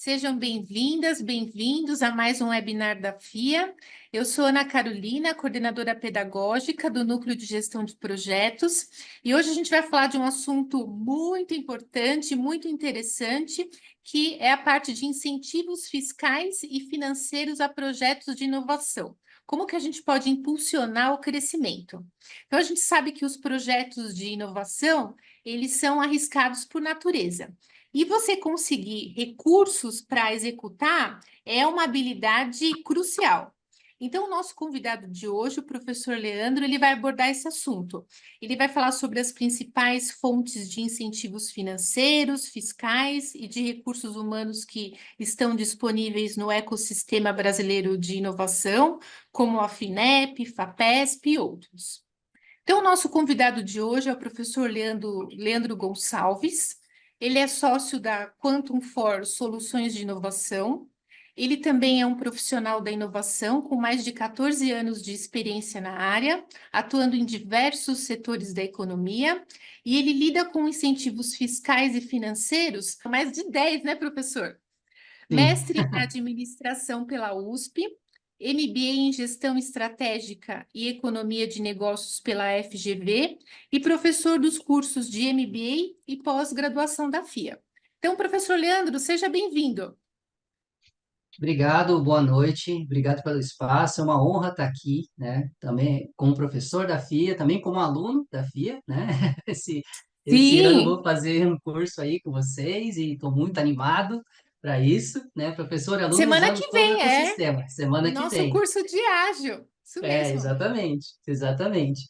Sejam bem-vindas, bem-vindos a mais um webinar da FIA. Eu sou Ana Carolina, coordenadora pedagógica do Núcleo de Gestão de Projetos, e hoje a gente vai falar de um assunto muito importante, muito interessante, que é a parte de incentivos fiscais e financeiros a projetos de inovação. Como que a gente pode impulsionar o crescimento? Então, a gente sabe que os projetos de inovação, eles são arriscados por natureza. E você conseguir recursos para executar é uma habilidade crucial. Então, o nosso convidado de hoje, o professor Leandro, ele vai abordar esse assunto. Ele vai falar sobre as principais fontes de incentivos financeiros, fiscais e de recursos humanos que estão disponíveis no ecossistema brasileiro de inovação, como a FINEP, FAPESP e outros. Então, o nosso convidado de hoje é o professor Leandro Gonçalves. Ele é sócio da Quantum For Soluções de Inovação. Ele também é um profissional da inovação com mais de 14 anos de experiência na área, atuando em diversos setores da economia, e ele lida com incentivos fiscais e financeiros, mais de 10, né, professor? Sim, Mestre em administração pela USP, MBA em gestão estratégica e economia de negócios pela FGV e professor dos cursos de MBA e pós-graduação da FIA. Então, professor Leandro, seja bem-vindo. obrigado, boa noite, obrigado pelo espaço, é uma honra estar aqui, né, também como professor da FIA, também como aluno da FIA, né, esse ano eu vou Sim, fazer um curso aí com vocês e estou muito animado para isso, né, professor e aluno semana usando que todo o vem é ecossistema, o semana que nosso vem, curso de ágil. Isso mesmo. exatamente, exatamente,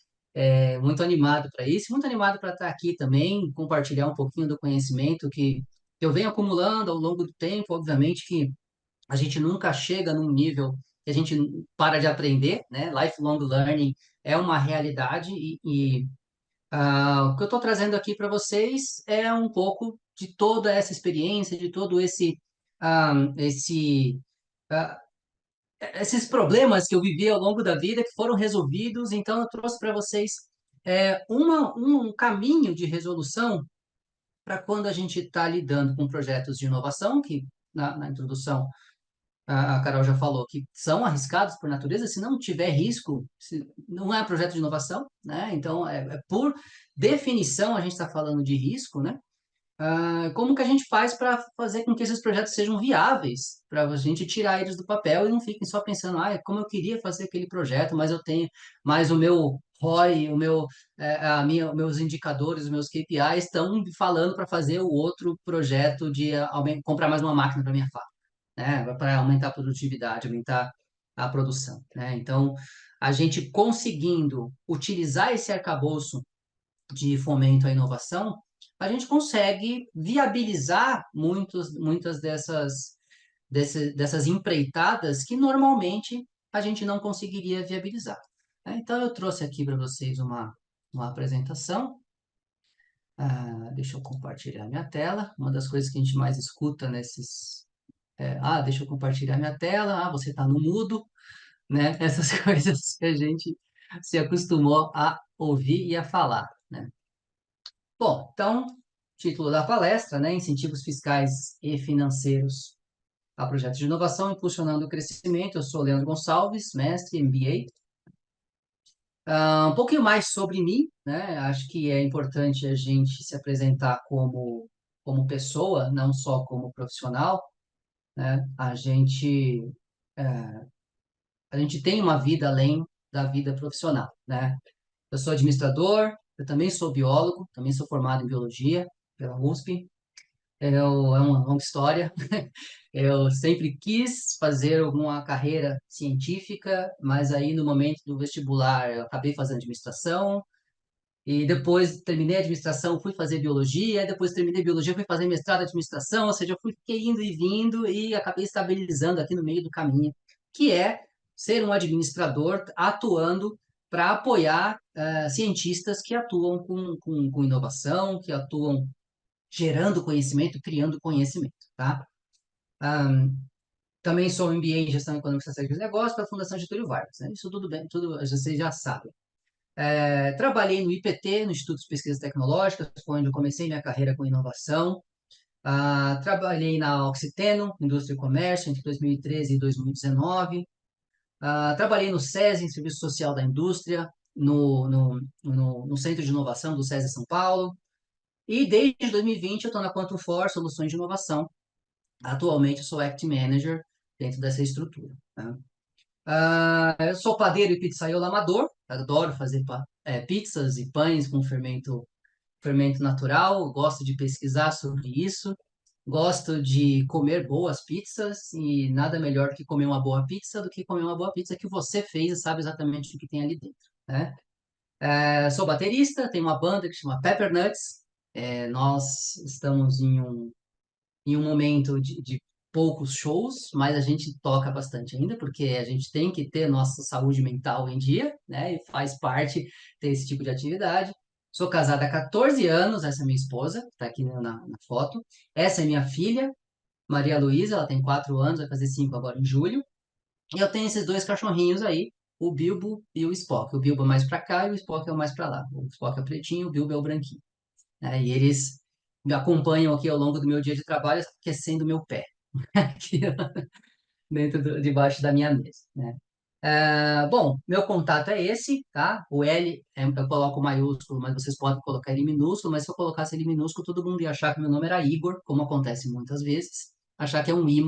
muito animado para isso, muito animado para estar aqui também, compartilhar um pouquinho do conhecimento que eu venho acumulando ao longo do tempo, obviamente que a gente nunca chega num nível que a gente para de aprender, né? Lifelong learning é uma realidade o que eu estou trazendo aqui para vocês é um pouco de toda essa experiência, de todo ah, esse, ah, esses problemas que eu vivi ao longo da vida que foram resolvidos. Então, eu trouxe para vocês um caminho de resolução para quando a gente está lidando com projetos de inovação, que na introdução a Carol já falou que são arriscados por natureza, se não tiver risco, não é projeto de inovação, né? Então, por definição, a gente está falando de risco, né? Como que a gente faz para fazer com que esses projetos sejam viáveis, para a gente tirar eles do papel e não fiquem só pensando, como eu queria fazer aquele projeto, mas eu tenho, mas o meu ROI, meus indicadores, os meus KPIs estão falando para fazer o outro projeto de comprar mais uma máquina para minha fábrica, né? Para aumentar a produtividade, aumentar a produção, né? Então, a gente conseguindo utilizar esse arcabouço de fomento à inovação, a gente consegue viabilizar muitas dessas empreitadas que normalmente a gente não conseguiria viabilizar, né? Então, eu trouxe aqui para vocês uma apresentação. Deixa eu compartilhar minha tela. Uma das coisas que a gente mais escuta deixa eu compartilhar minha tela. Você está no mudo, né? Essas coisas que a gente se acostumou a ouvir e a falar, né? Bom, então, título da palestra, né? Incentivos fiscais e financeiros a projetos de inovação impulsionando o crescimento. Eu sou Leandro Gonçalves, mestre MBA. Um pouquinho mais sobre mim, né? Acho que é importante a gente se apresentar como pessoa, não só como profissional, né? A gente tem uma vida além da vida profissional, né? Eu sou administrador, eu também sou biólogo, também sou formado em biologia pela USP. É uma longa história. Eu sempre quis fazer alguma carreira científica, mas aí no momento do vestibular eu acabei fazendo administração, e depois terminei a administração, fui fazer biologia, depois terminei biologia, fui fazer mestrado em administração, ou seja, eu fiquei indo e vindo e acabei estabilizando aqui no meio do caminho, que é ser um administrador atuando para apoiar cientistas que atuam com inovação, que atuam gerando conhecimento, criando conhecimento, tá? Também sou MBA em Gestão Econômica e Estratégia de Negócios pela Fundação Getúlio Vargas, né? Isso tudo bem, tudo vocês já sabem. Trabalhei no IPT, no Instituto de Pesquisas Tecnológicas, foi onde eu comecei minha carreira com inovação. Trabalhei na Oxiteno, Indústria e Comércio, entre 2013 e 2019. Trabalhei no SESI, em Serviço Social da Indústria, no Centro de Inovação do SESI São Paulo. E desde 2020 eu estou na Quantum For, Soluções de Inovação. Atualmente eu sou Act Manager dentro dessa estrutura. Tá? Eu sou padeiro e pizzaiolo amador, adoro fazer pizzas e pães com fermento natural, gosto de pesquisar sobre isso, gosto de comer boas pizzas e nada melhor que comer uma boa pizza do que comer uma boa pizza que você fez e sabe exatamente o que tem ali dentro, né? Sou baterista, tenho uma banda que chama Pepper Nuts. Nós estamos em um momento de poucos shows, mas a gente toca bastante ainda, porque a gente tem que ter nossa saúde mental em dia, né? E faz parte ter esse tipo de atividade. Sou casada há 14 anos, essa é minha esposa, que está aqui na foto. Essa é minha filha, Maria Luísa, ela tem 4 anos, vai fazer 5 agora em julho. E eu tenho esses dois cachorrinhos aí, o Bilbo e o Spock. O Bilbo é mais para cá e o Spock é o mais para lá. O Spock é o pretinho, o Bilbo é o branquinho, né? E eles me acompanham aqui ao longo do meu dia de trabalho, aquecendo meu pé aqui debaixo da minha mesa, né? Bom, meu contato é esse, tá? O L eu coloco maiúsculo, mas vocês podem colocar ele minúsculo, mas se eu colocasse ele minúsculo, todo mundo ia achar que meu nome era Igor, como acontece muitas vezes, achar que é um I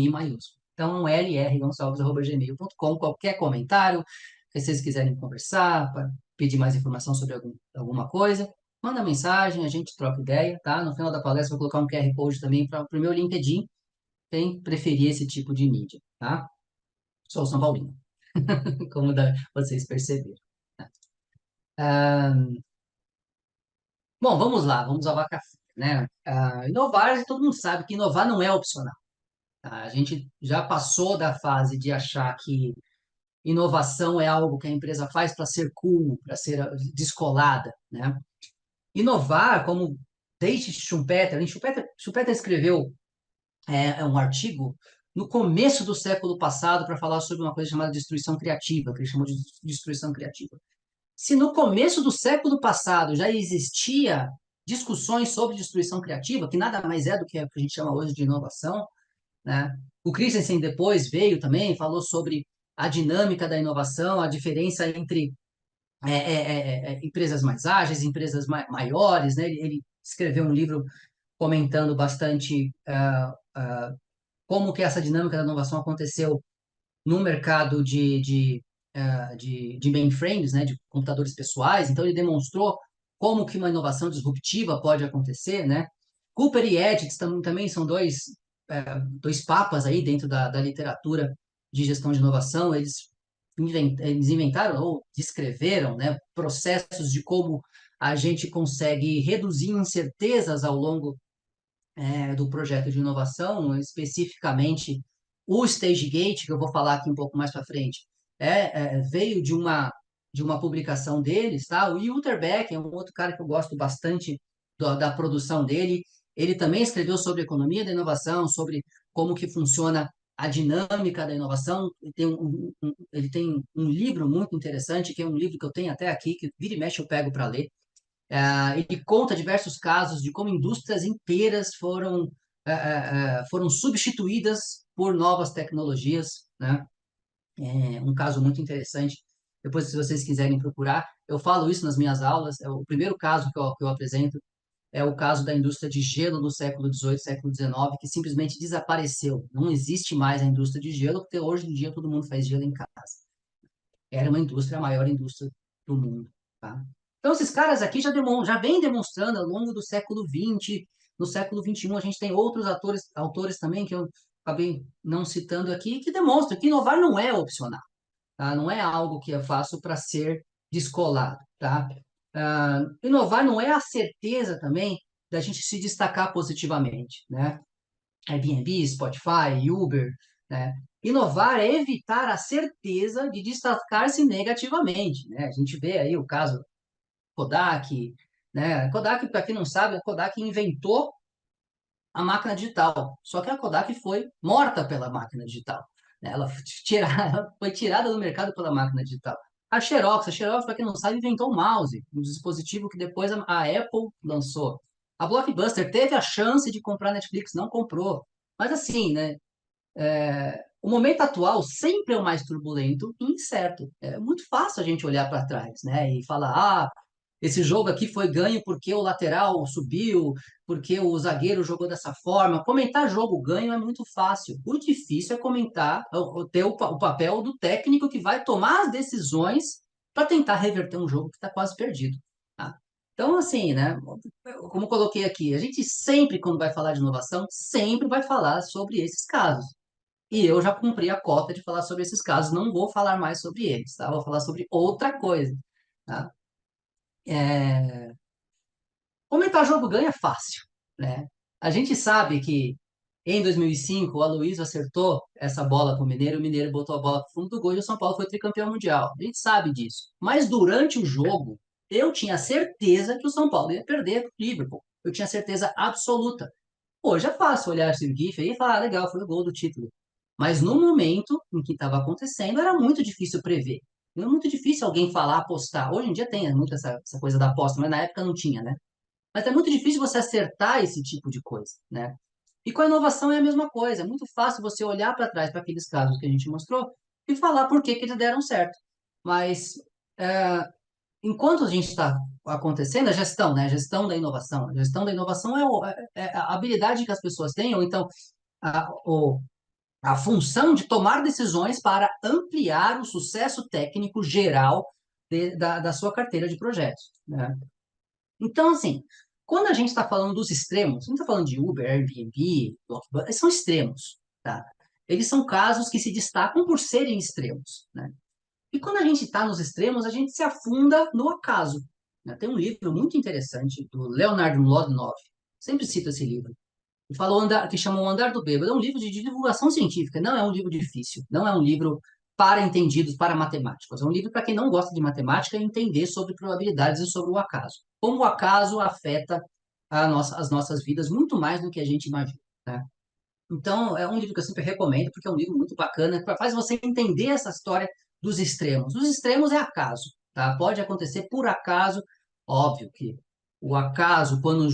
maiúsculo. Então, lrgonçalves@gmail.com, qualquer comentário, se vocês quiserem conversar, para pedir mais informação sobre alguma coisa, manda mensagem, a gente troca ideia, tá? No final da palestra, eu vou colocar um QR Code também para o meu LinkedIn, quem preferir esse tipo de mídia, tá? Sou São Paulino, como vocês perceberam. Ah, Bom, vamos lá, vamos ao vaca né? Inovar, todo mundo sabe que inovar não é opcional. Tá? A gente já passou da fase de achar que inovação é algo que a empresa faz para ser cool, para ser descolada, né? Inovar, como desde Schumpeter escreveu um artigo no começo do século passado para falar sobre uma coisa chamada destruição criativa, que ele chamou de destruição criativa. Se no começo do século passado já existia discussões sobre destruição criativa, que nada mais é do que o que a gente chama hoje de inovação, né? O Christensen depois veio também, falou sobre a dinâmica da inovação, a diferença entre empresas mais ágeis, empresas maiores, né? Ele escreveu um livro comentando bastante como que essa dinâmica da inovação aconteceu no mercado de mainframes, né, de computadores pessoais. Então, ele demonstrou como que uma inovação disruptiva pode acontecer, né? Cooper e Edits também são dois papas aí dentro da literatura de gestão de inovação. Eles inventaram ou descreveram, né, processos de como a gente consegue reduzir incertezas ao longo do projeto de inovação, especificamente o Stage Gate, que eu vou falar aqui um pouco mais para frente, veio de uma publicação deles, tá? O Walter Beck é um outro cara que eu gosto bastante da produção dele. Ele também escreveu sobre economia da inovação, sobre como que funciona a dinâmica da inovação. Ele tem um livro muito interessante, que é um livro que eu tenho até aqui, que vira e mexe eu pego para ler, ele conta diversos casos de como indústrias inteiras foram substituídas por novas tecnologias, né? Um caso muito interessante. Depois, se vocês quiserem procurar, eu falo isso nas minhas aulas. O primeiro caso que eu apresento é o caso da indústria de gelo do século XVIII, século XIX, que simplesmente desapareceu. Não existe mais a indústria de gelo, porque hoje em dia todo mundo faz gelo em casa. Era uma indústria, a maior indústria do mundo, tá? Então, esses caras aqui já vêm demonstrando ao longo do século XX, no século XXI, a gente tem outros autores também, que eu acabei não citando aqui, que demonstram que inovar não é opcional, tá? Não é algo que eu faço para ser descolado, tá? Inovar não é a certeza também da gente se destacar positivamente, né? Airbnb, Spotify, Uber, né? Inovar é evitar a certeza de destacar-se negativamente, né? A gente vê aí o caso Kodak, né? Kodak, para quem não sabe, a Kodak inventou a máquina digital, só que a Kodak foi morta pela máquina digital, né? Ela foi tirada do mercado pela máquina digital. A Xerox, para quem não sabe, inventou o mouse, um dispositivo que depois a Apple lançou. A Blockbuster teve a chance de comprar a Netflix, não comprou. Mas assim, né? O momento atual sempre é o mais turbulento e incerto. É muito fácil a gente olhar para trás, né? E falar, esse jogo aqui foi ganho porque o lateral subiu, porque o zagueiro jogou dessa forma. Comentar jogo ganho é muito fácil. O difícil é comentar, ter o papel do técnico que vai tomar as decisões para tentar reverter um jogo que está quase perdido. Tá? Então, assim, né? Como eu coloquei aqui, a gente sempre, quando vai falar de inovação, sempre vai falar sobre esses casos. E eu já cumpri a cota de falar sobre esses casos, não vou falar mais sobre eles, tá? Vou falar sobre outra coisa, tá? É, Comentar jogo ganha é fácil, né? A gente sabe que em 2005 o Aloysio acertou essa bola para o Mineiro botou a bola para o fundo do gol e o São Paulo foi tricampeão mundial. A gente sabe disso. Mas durante o jogo, eu tinha certeza que o São Paulo ia perder para o Liverpool. Eu tinha certeza absoluta. Hoje é fácil olhar esse GIF aí e falar, legal, foi o gol do título. Mas no momento em que estava acontecendo, era muito difícil prever. Era muito difícil alguém falar, apostar. Hoje em dia tem muito essa coisa da aposta, mas na época não tinha, né? Mas é muito difícil você acertar esse tipo de coisa, né? E com a inovação é a mesma coisa. É muito fácil você olhar para trás para aqueles casos que a gente mostrou e falar por que que eles deram certo. Mas enquanto a gente está acontecendo, a gestão, né? A gestão da inovação. A gestão da inovação é a habilidade que as pessoas têm, ou então a, o, a função de tomar decisões para ampliar o sucesso técnico geral da sua carteira de projetos, né? Então, assim, quando a gente está falando dos extremos, a gente está falando de Uber, Airbnb, Blockbuster, eles são extremos, tá? Eles são casos que se destacam por serem extremos, né? E quando a gente está nos extremos, a gente se afunda no acaso, né? Tem um livro muito interessante do Leonard Mlodinow, sempre cito esse livro, que falou que chama O Andar do Bêbado. É um livro de divulgação científica, não é um livro difícil, não é um livro para entendidos, para matemáticos. É um livro para quem não gosta de matemática entender sobre probabilidades e sobre o acaso. Como o acaso afeta as nossas vidas muito mais do que a gente imagina, né? Então, é um livro que eu sempre recomendo, porque é um livro muito bacana, que faz você entender essa história dos extremos. Os extremos é acaso, tá? Pode acontecer por acaso, óbvio que o acaso, quando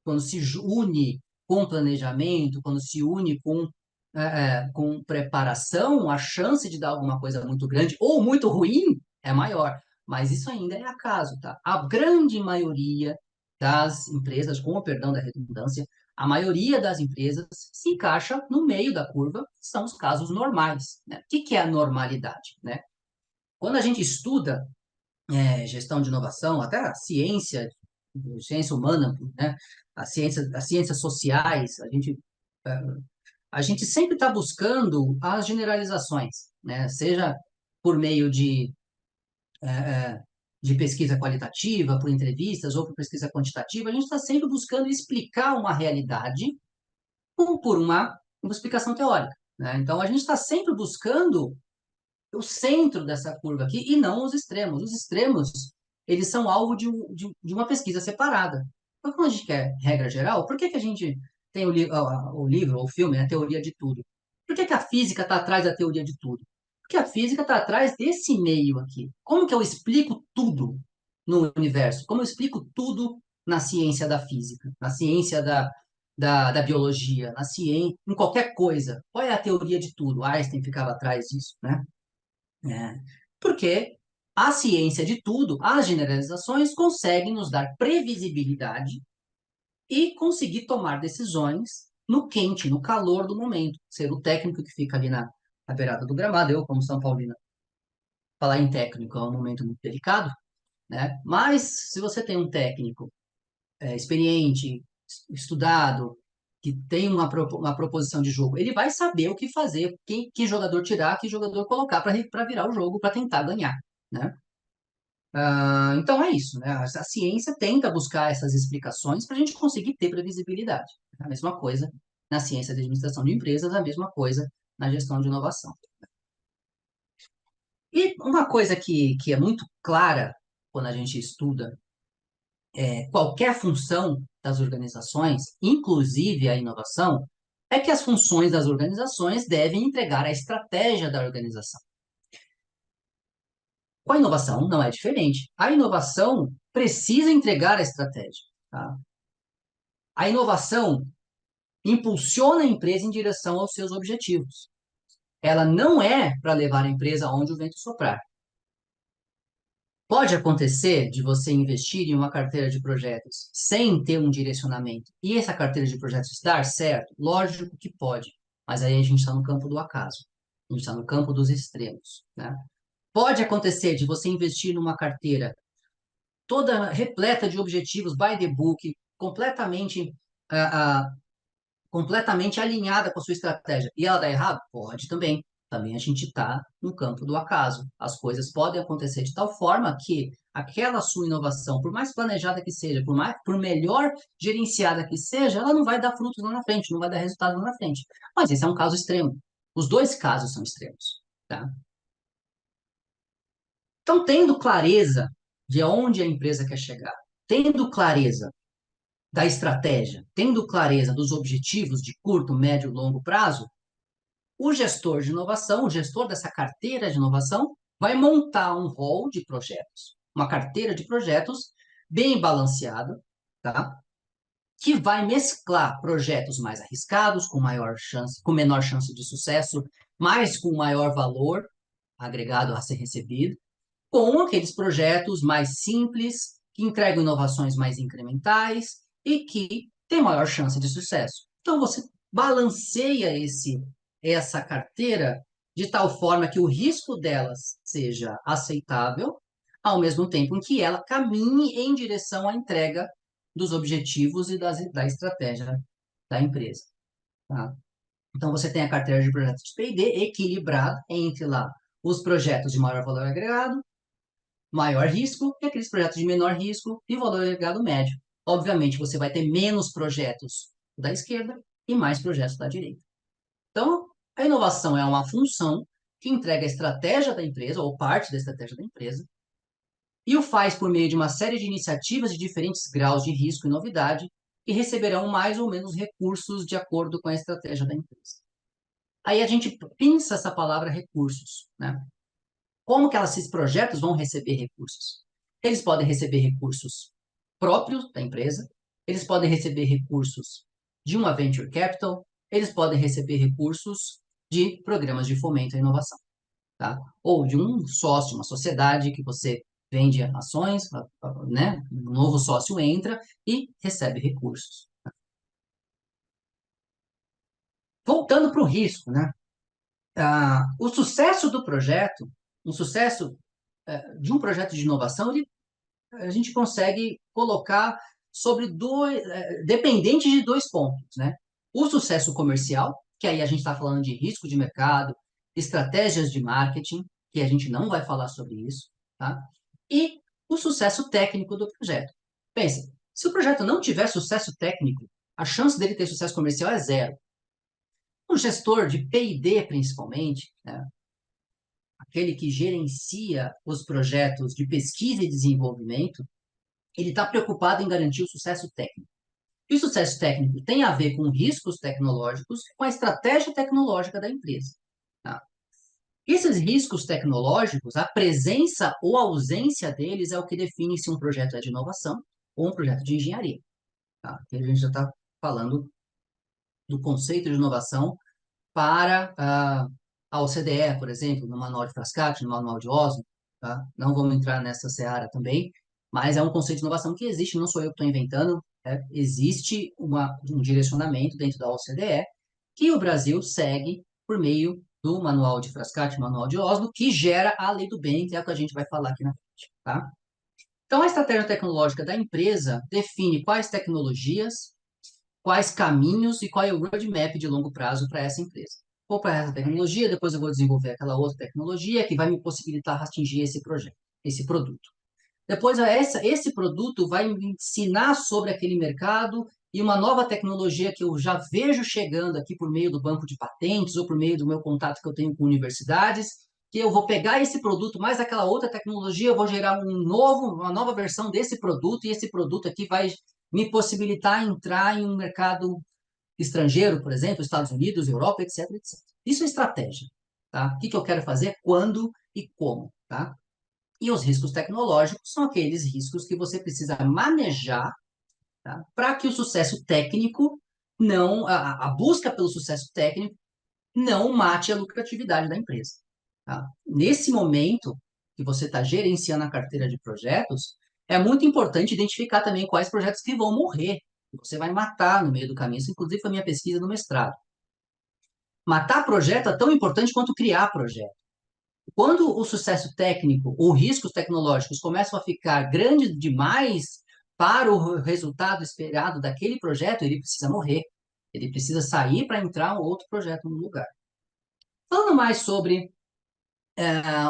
une com planejamento, quando se une com preparação, a chance de dar alguma coisa muito grande ou muito ruim é maior. Mas isso ainda é acaso, tá? A grande maioria das empresas, com o perdão da redundância, a maioria das empresas se encaixa no meio da curva, são os casos normais, né? O que é a normalidade, né? Quando a gente estuda gestão de inovação, até a ciência humana, né? As ciências sociais, a gente sempre está buscando as generalizações, né? Seja por meio de pesquisa qualitativa, por entrevistas ou por pesquisa quantitativa, a gente está sempre buscando explicar uma realidade por uma explicação teórica, né? Então, a gente está sempre buscando o centro dessa curva aqui e não os extremos. Os extremos, eles são alvo de uma pesquisa separada. Então, quando a gente quer regra geral, por que que a gente tem o livro, ou o filme, a teoria de tudo? Por que que a física está atrás da teoria de tudo? Porque a física está atrás desse meio aqui. Como que eu explico tudo no universo? Como eu explico tudo na ciência da física, na ciência da biologia, na ciência, em qualquer coisa? Qual é a teoria de tudo? Einstein ficava atrás disso, né? É, porque a ciência de tudo, as generalizações, conseguem nos dar previsibilidade e conseguir tomar decisões no quente, no calor do momento. Ser o técnico que fica ali na beirada do gramado, eu, como São Paulino, falar em técnico é um momento muito delicado, né? Mas se você tem um técnico experiente, estudado, que tem uma proposição de jogo, ele vai saber o que fazer, que jogador tirar, que jogador colocar para virar o jogo, para tentar ganhar, né? Então é isso, né? A ciência tenta buscar essas explicações para a gente conseguir ter previsibilidade. A mesma coisa na ciência de administração de empresas, a mesma coisa na gestão de inovação. E uma coisa que é muito clara quando a gente estuda qualquer função das organizações, inclusive a inovação, é que as funções das organizações devem entregar a estratégia da organização. Com a inovação não é diferente. A inovação precisa entregar a estratégia, tá? A inovação impulsiona a empresa em direção aos seus objetivos. Ela não é para levar a empresa aonde o vento soprar. Pode acontecer de você investir em uma carteira de projetos sem ter um direcionamento e essa carteira de projetos dar certo? Lógico que pode, mas aí a gente está no campo do acaso, a gente está no campo dos extremos, né? Pode acontecer de você investir numa carteira toda repleta de objetivos by the book, ah, completamente alinhada com a sua estratégia, e ela dá errado? Pode também. Também a gente está no campo do acaso. As coisas podem acontecer de tal forma que aquela sua inovação, por mais planejada que seja, por melhor gerenciada que seja, ela não vai dar frutos lá na frente, não vai dar resultado lá na frente. Mas esse é um caso extremo. Os dois casos são extremos, tá? Então, tendo clareza de onde a empresa quer chegar, tendo clareza da estratégia, tendo clareza dos objetivos de curto, médio e longo prazo, o gestor de inovação, o gestor dessa carteira de inovação, vai montar um rol de projetos, uma carteira de projetos bem balanceada, tá? Que vai mesclar projetos mais arriscados, com maior chance, com menor chance de sucesso, mas com maior valor agregado a ser recebido, com aqueles projetos mais simples, que entregam inovações mais incrementais e que têm maior chance de sucesso. Então, você balanceia essa carteira de tal forma que o risco delas seja aceitável, ao mesmo tempo em que ela caminhe em direção à entrega dos objetivos e da estratégia da empresa. Tá? Então, você tem a carteira de projetos de P&D equilibrada entre lá os projetos de maior valor agregado, maior risco e aqueles projetos de menor risco e valor agregado médio. Obviamente, você vai ter menos projetos da esquerda e mais projetos da direita. Então, a inovação é uma função que entrega a estratégia da empresa, ou parte da estratégia da empresa, e o faz por meio de uma série de iniciativas de diferentes graus de risco e novidade, que receberão mais ou menos recursos de acordo com a estratégia da empresa. Aí a gente pensa essa palavra recursos, né? Como que esses projetos vão receber recursos? Eles podem receber recursos próprios da empresa, eles podem receber recursos de uma venture capital, eles podem receber recursos de programas de fomento à inovação, tá? Ou de um sócio, uma sociedade que você vende ações, né? Um novo sócio entra e recebe recursos. Voltando para o risco, né? O sucesso do projeto, o sucesso de um projeto de inovação, a gente consegue colocar sobre dependente de dois pontos, né? O sucesso comercial, que aí a gente está falando de risco de mercado, estratégias de marketing, que a gente não vai falar sobre isso, tá? E o sucesso técnico do projeto. Pensa, se o projeto não tiver sucesso técnico, a chance dele ter sucesso comercial é zero. Um gestor de P&D, principalmente, né? Aquele que gerencia os projetos de pesquisa e desenvolvimento, ele está preocupado em garantir o sucesso técnico. E o sucesso técnico tem a ver com riscos tecnológicos, com a estratégia tecnológica da empresa. Tá? Esses riscos tecnológicos, a presença ou a ausência deles é o que define se um projeto é de inovação ou um projeto de engenharia. Tá? Aqui a gente já está falando do conceito de inovação para a OCDE, por exemplo, no Manual de Frascati, no Manual de Oslo. Tá? Não vamos entrar nessa seara também, mas é um conceito de inovação que existe, não sou eu que estou inventando, existe um direcionamento dentro da OCDE que o Brasil segue por meio do Manual de Frascati, Manual de Oslo, que gera a lei do bem, que é o que a gente vai falar aqui na frente. Tá? Então, a estratégia tecnológica da empresa define quais tecnologias, quais caminhos e qual é o roadmap de longo prazo para essa empresa. Vou para essa tecnologia, depois eu vou desenvolver aquela outra tecnologia que vai me possibilitar atingir esse projeto, esse produto. Depois, esse produto vai me ensinar sobre aquele mercado e uma nova tecnologia que eu já vejo chegando aqui por meio do banco de patentes ou por meio do meu contato que eu tenho com universidades, que eu vou pegar esse produto mais aquela outra tecnologia, eu vou gerar uma nova versão desse produto e esse produto aqui vai me possibilitar entrar em um mercado estrangeiro, por exemplo, Estados Unidos, Europa, etc, etc. Isso é estratégia, tá? O que eu quero fazer, quando e como, tá? E os riscos tecnológicos são aqueles riscos que você precisa manejar tá? Para que o sucesso técnico não, a busca pelo sucesso técnico não mate a lucratividade da empresa, tá? Nesse momento que você está gerenciando a carteira de projetos, é muito importante identificar também quais projetos que vão morrer, que você vai matar no meio do caminho. Isso, inclusive, foi a minha pesquisa no mestrado. Matar projeto é tão importante quanto criar projeto. Quando o sucesso técnico ou riscos tecnológicos começam a ficar grandes demais para o resultado esperado daquele projeto, ele precisa morrer. Ele precisa sair para entrar um outro projeto no lugar. Falando mais sobre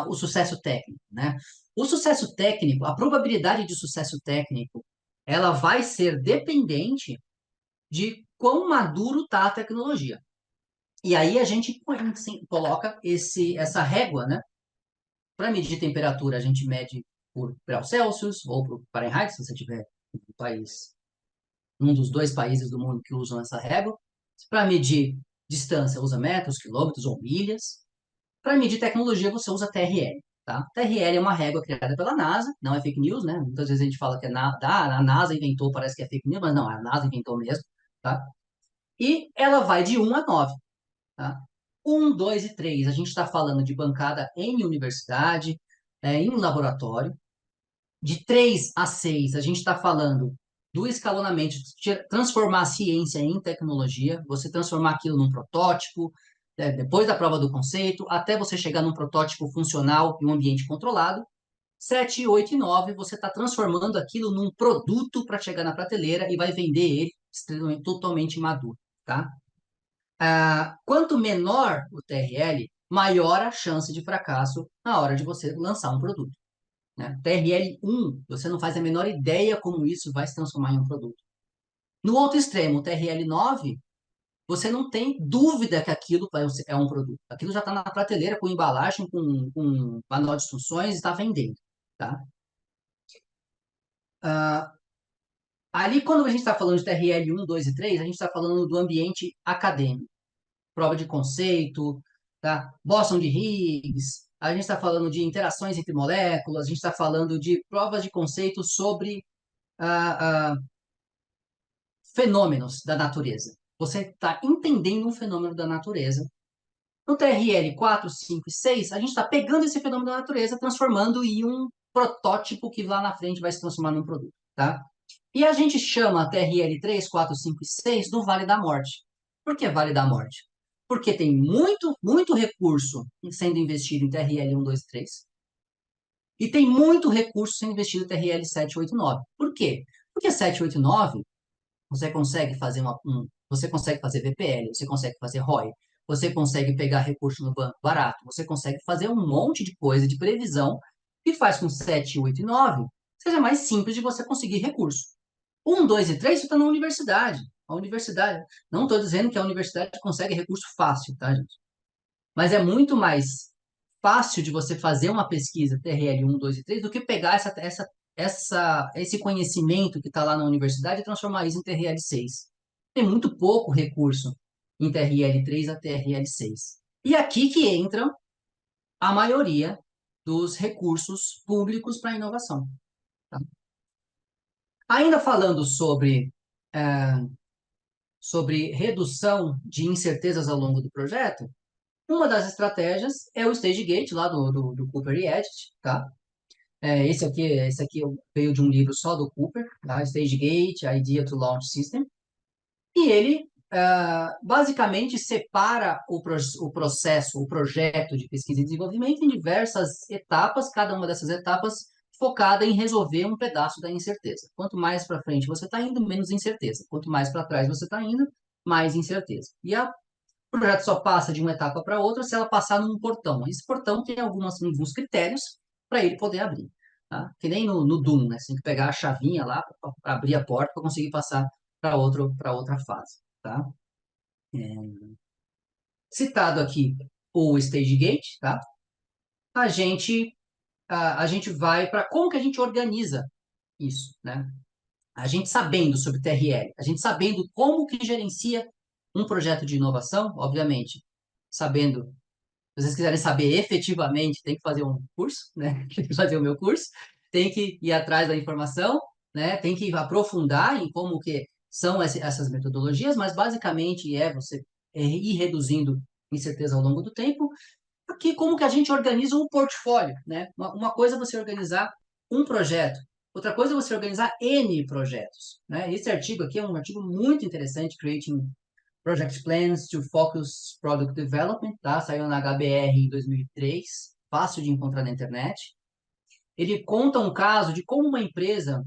o sucesso técnico, né? O sucesso técnico, a probabilidade de sucesso técnico, ela vai ser dependente de quão maduro está a tecnologia. E aí a gente coloca essa régua, né? Para medir temperatura, a gente mede por graus Celsius ou por Fahrenheit, se você tiver um país, um dos dois países do mundo que usam essa régua. Para medir distância, usa metros, quilômetros ou milhas. Para medir tecnologia, você usa TRL. Tá? TRL é uma régua criada pela NASA, não é fake news, né? Muitas vezes a gente fala que a NASA inventou, parece que é fake news, mas não, a NASA inventou mesmo. Tá? E ela vai de 1 a 9. Tá? 1, 2 e 3, a gente está falando de bancada em universidade, em laboratório. De 3 a 6, a gente está falando do escalonamento, de transformar a ciência em tecnologia, você transformar aquilo num protótipo, depois da prova do conceito, até você chegar num protótipo funcional em um ambiente controlado. 7, 8 e 9, você está transformando aquilo num produto para chegar na prateleira e vai vender ele totalmente maduro, tá? Quanto menor o TRL, maior a chance de fracasso na hora de você lançar um produto, né? TRL1, você não faz a menor ideia como isso vai se transformar em um produto. No outro extremo, TRL9, você não tem dúvida que aquilo é um produto. Aquilo já está na prateleira, com embalagem, com manual de instruções, está vendendo, tá? Ali, quando a gente está falando de TRL1, 2 e 3, a gente está falando do ambiente acadêmico. Prova de conceito, tá? Bóson de Higgs, a gente está falando de interações entre moléculas, a gente está falando de provas de conceito sobre ah, ah, fenômenos da natureza. Você está entendendo um fenômeno da natureza. No TRL 4, 5 e 6, a gente está pegando esse fenômeno da natureza, transformando em um protótipo que lá na frente vai se transformar num produto, tá? E a gente chama TRL 3, 4, 5 e 6 do Vale da Morte. Por que Vale da Morte? Porque tem muito, muito recurso sendo investido em TRL 1, 2 e 3. E tem muito recurso sendo investido em TRL 7, 8 e 9. Por quê? Porque 7, 8 e 9 você consegue fazer você consegue fazer VPL, você consegue fazer ROI, você consegue pegar recurso no banco barato, você consegue fazer um monte de coisa de previsão que faz com 7, 8 e 9 seja mais simples de você conseguir recurso. 1, 2 e 3 você está na universidade. A universidade, não estou dizendo que a universidade consegue recurso fácil, tá, gente? Mas é muito mais fácil de você fazer uma pesquisa TRL 1, 2 e 3 do que pegar esse conhecimento que está lá na universidade e transformar isso em TRL 6. Tem muito pouco recurso em TRL 3 a TRL 6. E aqui que entra a maioria dos recursos públicos para inovação. Tá? Ainda falando sobre redução de incertezas ao longo do projeto, uma das estratégias é o Stage Gate, lá do Cooper e Edit, tá? Esse aqui veio de um livro só do Cooper, tá? Stage Gate, Idea to Launch System. E ele, basicamente, separa o processo, o projeto de pesquisa e desenvolvimento em diversas etapas, cada uma dessas etapas focada em resolver um pedaço da incerteza. Quanto mais para frente você está indo, menos incerteza. Quanto mais para trás você está indo, mais incerteza. E o projeto só passa de uma etapa para outra se ela passar num portão. Esse portão tem alguns critérios para ele poder abrir. Tá? Que nem no Doom, né? Você tem que pegar a chavinha lá para abrir a porta para conseguir passar para outra fase. Tá? Citado aqui o Stage Gate, tá? a gente, a gente vai para como que a gente organiza isso, né? A gente sabendo sobre TRL, a gente sabendo como que gerencia um projeto de inovação, obviamente, sabendo. Se vocês quiserem saber efetivamente, tem que fazer um curso, né? Tem que fazer o meu curso, tem que ir atrás da informação, né? Tem que aprofundar em como que são essas metodologias, mas basicamente você ir reduzindo incerteza ao longo do tempo. Aqui, como que a gente organiza um portfólio, né? Uma coisa é você organizar um projeto, outra coisa é você organizar N projetos, né? Esse artigo aqui é um artigo muito interessante, Creating Project Plans to Focus Product Development, tá? Saiu na HBR em 2003, fácil de encontrar na internet. Ele conta um caso de como uma empresa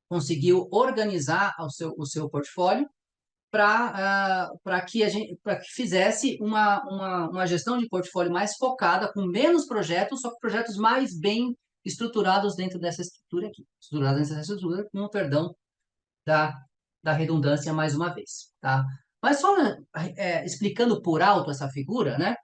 conseguiu organizar o seu portfólio para que a gente para que fizesse uma gestão de portfólio mais focada, com menos projetos, só que projetos mais bem estruturados dentro dessa estrutura aqui. Estruturados dentro dessa estrutura, com o perdão da, da redundância mais uma vez, tá? Mas só explicando por alto essa figura, né?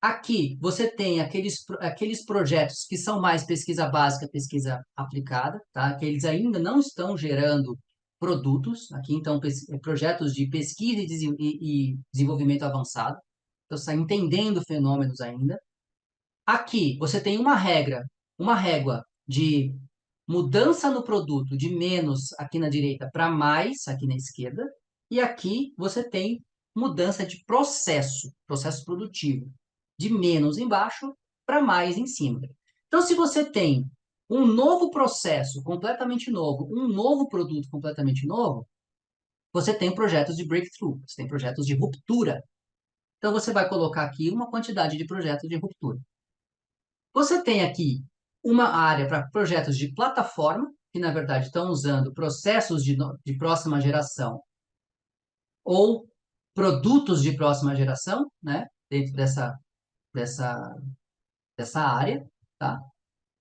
Aqui você tem aqueles projetos que são mais pesquisa básica, pesquisa aplicada, tá? Que eles ainda não estão gerando produtos. Aqui, então, projetos de pesquisa e desenvolvimento avançado. Então, você está entendendo fenômenos ainda. Aqui, você tem uma régua de mudança no produto de menos aqui na direita para mais aqui na esquerda. E aqui você tem mudança de processo produtivo, de menos embaixo para mais em cima. Então, se você tem um novo processo completamente novo, um novo produto completamente novo, você tem projetos de breakthrough, você tem projetos de ruptura. Então, você vai colocar aqui uma quantidade de projetos de ruptura. Você tem aqui uma área para projetos de plataforma, que na verdade estão usando processos de próxima geração ou produtos de próxima geração, né, dentro dessa, dessa área, tá?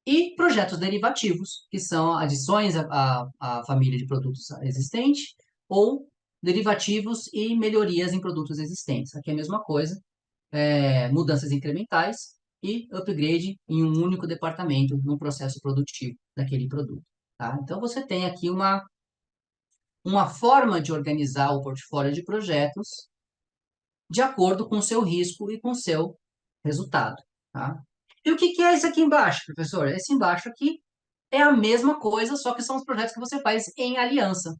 E projetos derivativos, que são adições à família de produtos existente ou derivativos e melhorias em produtos existentes. Aqui é a mesma coisa, mudanças incrementais e upgrade em um único departamento no processo produtivo daquele produto, tá? Então, você tem aqui uma forma de organizar o portfólio de projetos de acordo com o seu risco e com o seu resultado, tá? E o que que é isso aqui embaixo, professor? Esse embaixo aqui é a mesma coisa, só que são os projetos que você faz em aliança.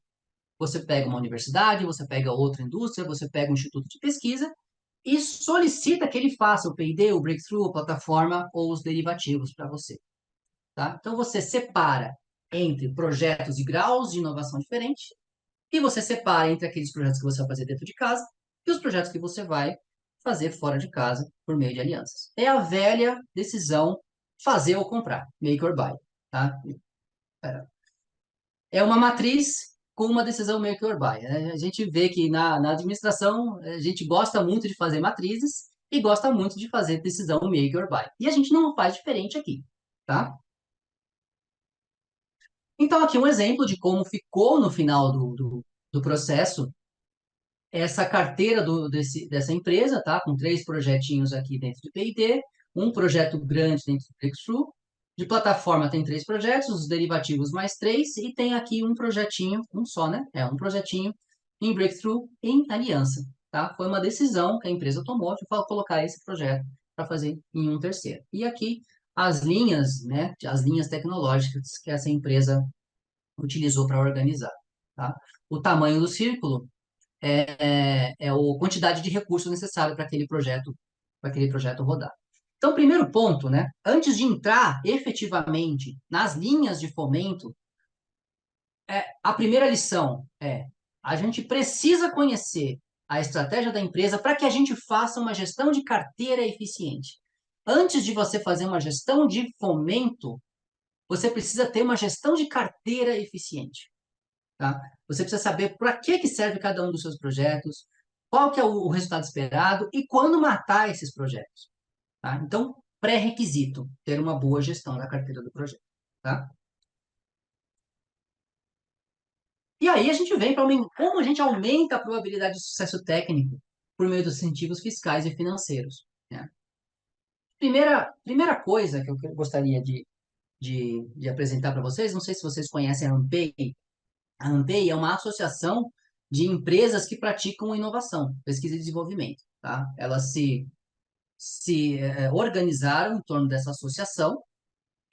Você pega uma universidade, você pega outra indústria, você pega um instituto de pesquisa e solicita que ele faça o P&D, o Breakthrough, a plataforma ou os derivativos para você, tá? Então, você separa entre projetos e graus de inovação diferentes e você separa entre aqueles projetos que você vai fazer dentro de casa e os projetos que você vai fazer fora de casa por meio de alianças. É a velha decisão fazer ou comprar, make or buy, tá? É uma matriz com uma decisão make or buy, né? A gente vê que na administração a gente gosta muito de fazer matrizes e gosta muito de fazer decisão make or buy. E a gente não faz diferente aqui, tá? Então, aqui um exemplo de como ficou no final do processo essa carteira dessa empresa, tá? Com 3 projetinhos aqui dentro de P&D, um projeto grande dentro do Breakthrough. De plataforma tem 3 projetos, os derivativos mais 3, e tem aqui um projetinho, um só, né? Um projetinho em Breakthrough em aliança, tá? Foi uma decisão que a empresa tomou de colocar esse projeto para fazer em um terceiro. E aqui as linhas, né? As linhas tecnológicas que essa empresa utilizou para organizar, tá? O tamanho do círculo é a quantidade de recursos necessário para aquele projeto rodar. Então, primeiro ponto, né? Antes de entrar efetivamente nas linhas de fomento, a primeira lição a gente precisa conhecer a estratégia da empresa para que a gente faça uma gestão de carteira eficiente. Antes de você fazer uma gestão de fomento, você precisa ter uma gestão de carteira eficiente. Tá? Você precisa saber para que serve cada um dos seus projetos, qual que é o resultado esperado e quando matar esses projetos. Tá? Então, pré-requisito, ter uma boa gestão da carteira do projeto. Tá? E aí a gente vem para como a gente aumenta a probabilidade de sucesso técnico por meio dos incentivos fiscais e financeiros. Né? Primeira coisa que eu gostaria de apresentar para vocês, não sei se vocês conhecem a ANPEI. A ANPEI é uma associação de empresas que praticam inovação, pesquisa e desenvolvimento. Tá? Elas se organizaram em torno dessa associação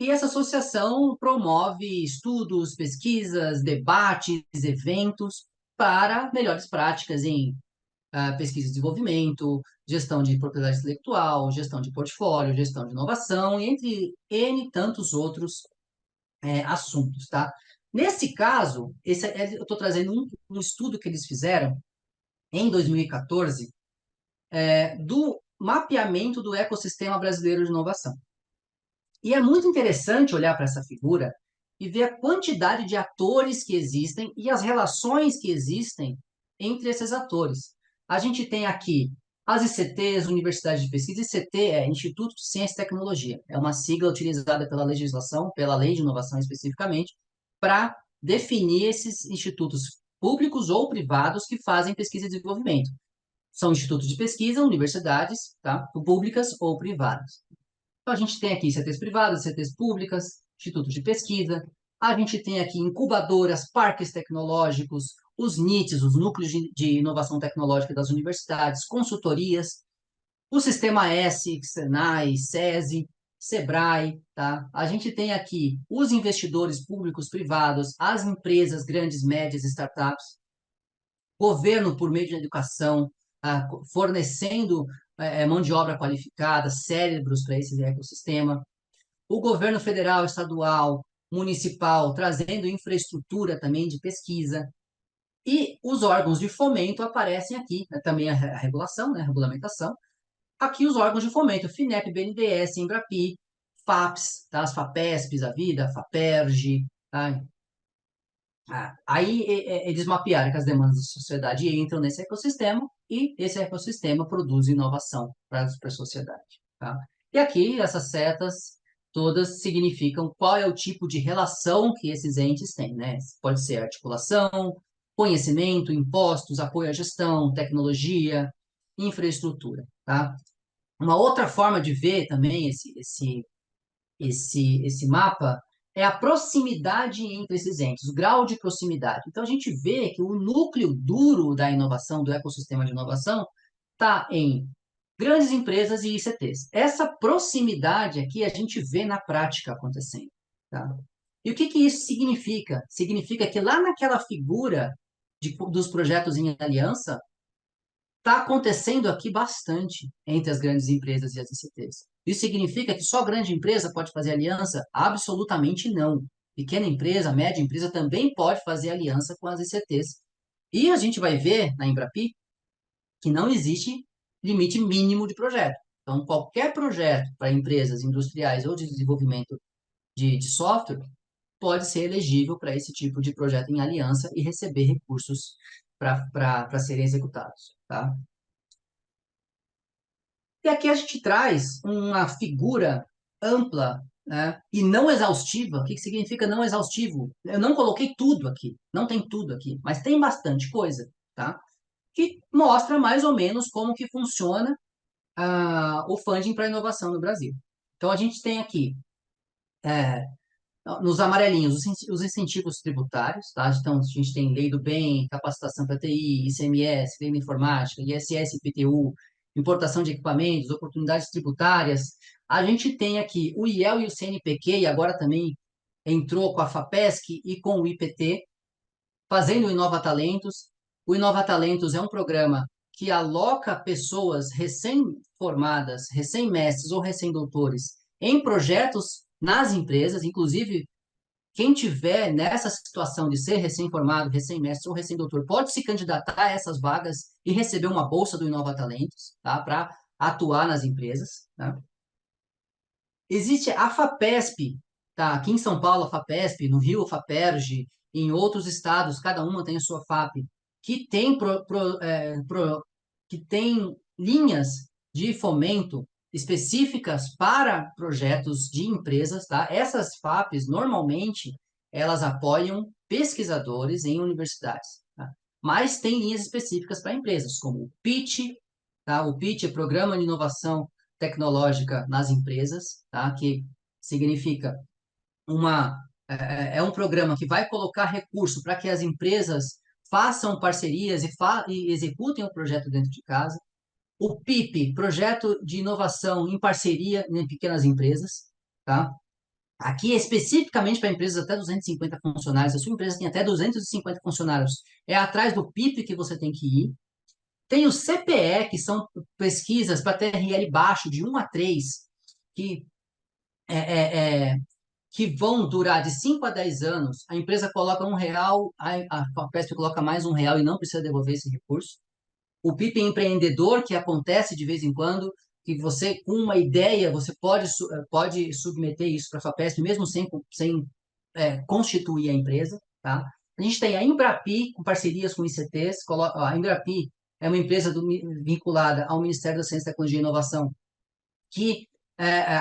E essa associação promove estudos, pesquisas, debates, eventos para melhores práticas em pesquisa e desenvolvimento, gestão de propriedade intelectual, gestão de portfólio, gestão de inovação, entre N tantos outros assuntos, tá? Nesse caso, eu estou trazendo um estudo que eles fizeram em 2014 do mapeamento do ecossistema brasileiro de inovação. E é muito interessante olhar para essa figura e ver a quantidade de atores que existem e as relações que existem entre esses atores. A gente tem aqui as ICTs, Universidades de Pesquisa. ICT é Instituto de Ciência e Tecnologia. É uma sigla utilizada pela legislação, pela Lei de Inovação especificamente, para definir esses institutos públicos ou privados que fazem pesquisa e desenvolvimento. São institutos de pesquisa, universidades, tá? Públicas ou privadas. Então, a gente tem aqui CTs privadas, CTs públicas, institutos de pesquisa, a gente tem aqui incubadoras, parques tecnológicos, os NITs, os núcleos de inovação tecnológica das universidades, consultorias, o Sistema S, Senai, SESI, Sebrae, tá? A gente tem aqui os investidores públicos, privados, as empresas grandes, médias, startups, governo por meio de educação, fornecendo mão de obra qualificada, cérebros para esse ecossistema, o governo federal, estadual, municipal, trazendo infraestrutura também de pesquisa, e os órgãos de fomento aparecem aqui, né, também a regulação, né, a regulamentação, aqui os órgãos de fomento, FINEP, BNDES, Embrapi, FAPES, tá, as FAPESPs, a Vida, a FAPERJ, tá? Aí eles mapearam que as demandas da sociedade entram nesse ecossistema e esse ecossistema produz inovação para a sociedade. Tá? E aqui essas setas todas significam qual é o tipo de relação que esses entes têm. Né? Pode ser articulação, conhecimento, impostos, apoio à gestão, tecnologia, infraestrutura. Tá? Uma outra forma de ver também esse mapa é a proximidade entre esses entes, o grau de proximidade. Então, a gente vê que o núcleo duro da inovação, do ecossistema de inovação, está em grandes empresas e ICTs. Essa proximidade aqui a gente vê na prática acontecendo. Tá? E o que, que isso significa? Significa que lá naquela figura dos projetos em aliança, está acontecendo aqui bastante entre as grandes empresas e as ICTs. Isso significa que só grande empresa pode fazer aliança? Absolutamente não. Pequena empresa, média empresa também pode fazer aliança com as ICTs. E a gente vai ver na Embrapi que não existe limite mínimo de projeto. Então, qualquer projeto para empresas industriais ou de desenvolvimento de software pode ser elegível para esse tipo de projeto em aliança e receber recursos para serem executados. Tá? E aqui a gente traz uma figura ampla, né, e não exaustiva. O que que significa não exaustivo? Eu não coloquei tudo aqui, não tem tudo aqui, mas tem bastante coisa, tá? Que mostra mais ou menos como que funciona o funding para inovação no Brasil. Então, a gente tem aqui, nos amarelinhos, os incentivos tributários, tá? Então, a gente tem Lei do Bem, capacitação para TI, ICMS, Lei da Informática, ISS, IPTU, importação de equipamentos, oportunidades tributárias. A gente tem aqui o IEL e o CNPq, e agora também entrou com a FAPESC e com o IPT, fazendo o Inova Talentos. O Inova Talentos é um programa que aloca pessoas recém-formadas, recém-mestres ou recém-doutores em projetos nas empresas, inclusive quem tiver nessa situação de ser recém-formado, recém-mestre ou recém-doutor pode se candidatar a essas vagas e receber uma bolsa do Inova Talentos, tá? Para atuar nas empresas. Tá? Existe a FAPESP, tá? Aqui em São Paulo, a FAPESP, no Rio, a FAPERJ, em outros estados, cada uma tem a sua FAP, que tem, que tem linhas de fomento específicas para projetos de empresas, tá? Essas FAPs, normalmente, elas apoiam pesquisadores em universidades, tá? Mas tem linhas específicas para empresas, como o PIT, tá? O PIT é Programa de Inovação Tecnológica nas Empresas, tá? Que significa é um programa que vai colocar recurso para que as empresas façam parcerias e executem o projeto dentro de casa. O PIP, Projeto de Inovação em Parceria em Pequenas Empresas, tá? Aqui, especificamente para empresas até 250 funcionários, se a sua empresa tem até 250 funcionários, é atrás do PIP que você tem que ir. Tem o CPE, que são pesquisas para TRL baixo, de 1 a 3, que, é, é, é, que vão durar de 5 a 10 anos. A empresa coloca R$ 1, a FAPESP coloca mais R$ 1 e não precisa devolver esse recurso. O PIP empreendedor, que acontece de vez em quando, que você, com uma ideia, você pode submeter isso para a FAPESP, mesmo sem constituir a empresa, tá? A gente tem a Embrapi, com parcerias com ICTs. A Embrapi é uma empresa vinculada ao Ministério da Ciência, Tecnologia e Inovação, que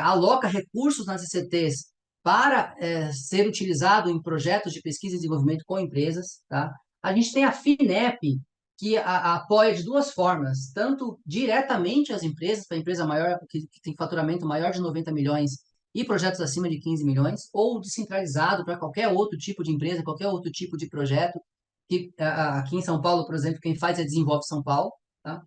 aloca recursos nas ICTs para ser utilizado em projetos de pesquisa e desenvolvimento com empresas, tá? A gente tem a FINEP, que apoia de duas formas, tanto diretamente as empresas, para a empresa maior, que tem faturamento maior de 90 milhões e projetos acima de 15 milhões, ou descentralizado para qualquer outro tipo de empresa, qualquer outro tipo de projeto, que aqui em São Paulo, por exemplo, quem faz é Desenvolve São Paulo, tá?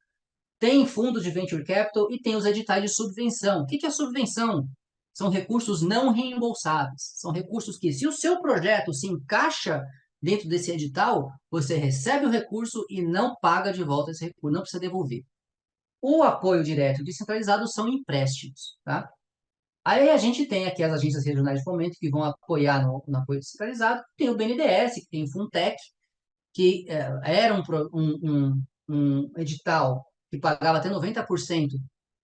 Tem fundos de venture capital e tem os editais de subvenção. O que é subvenção? São recursos não reembolsáveis. São recursos que, se o seu projeto se encaixa dentro desse edital, você recebe o recurso e não paga de volta esse recurso, não precisa devolver. O apoio direto e descentralizado são empréstimos, tá? Aí a gente tem aqui as agências regionais de fomento que vão apoiar no apoio descentralizado. Tem o BNDES, que tem o Funtech, que era um edital que pagava até 90%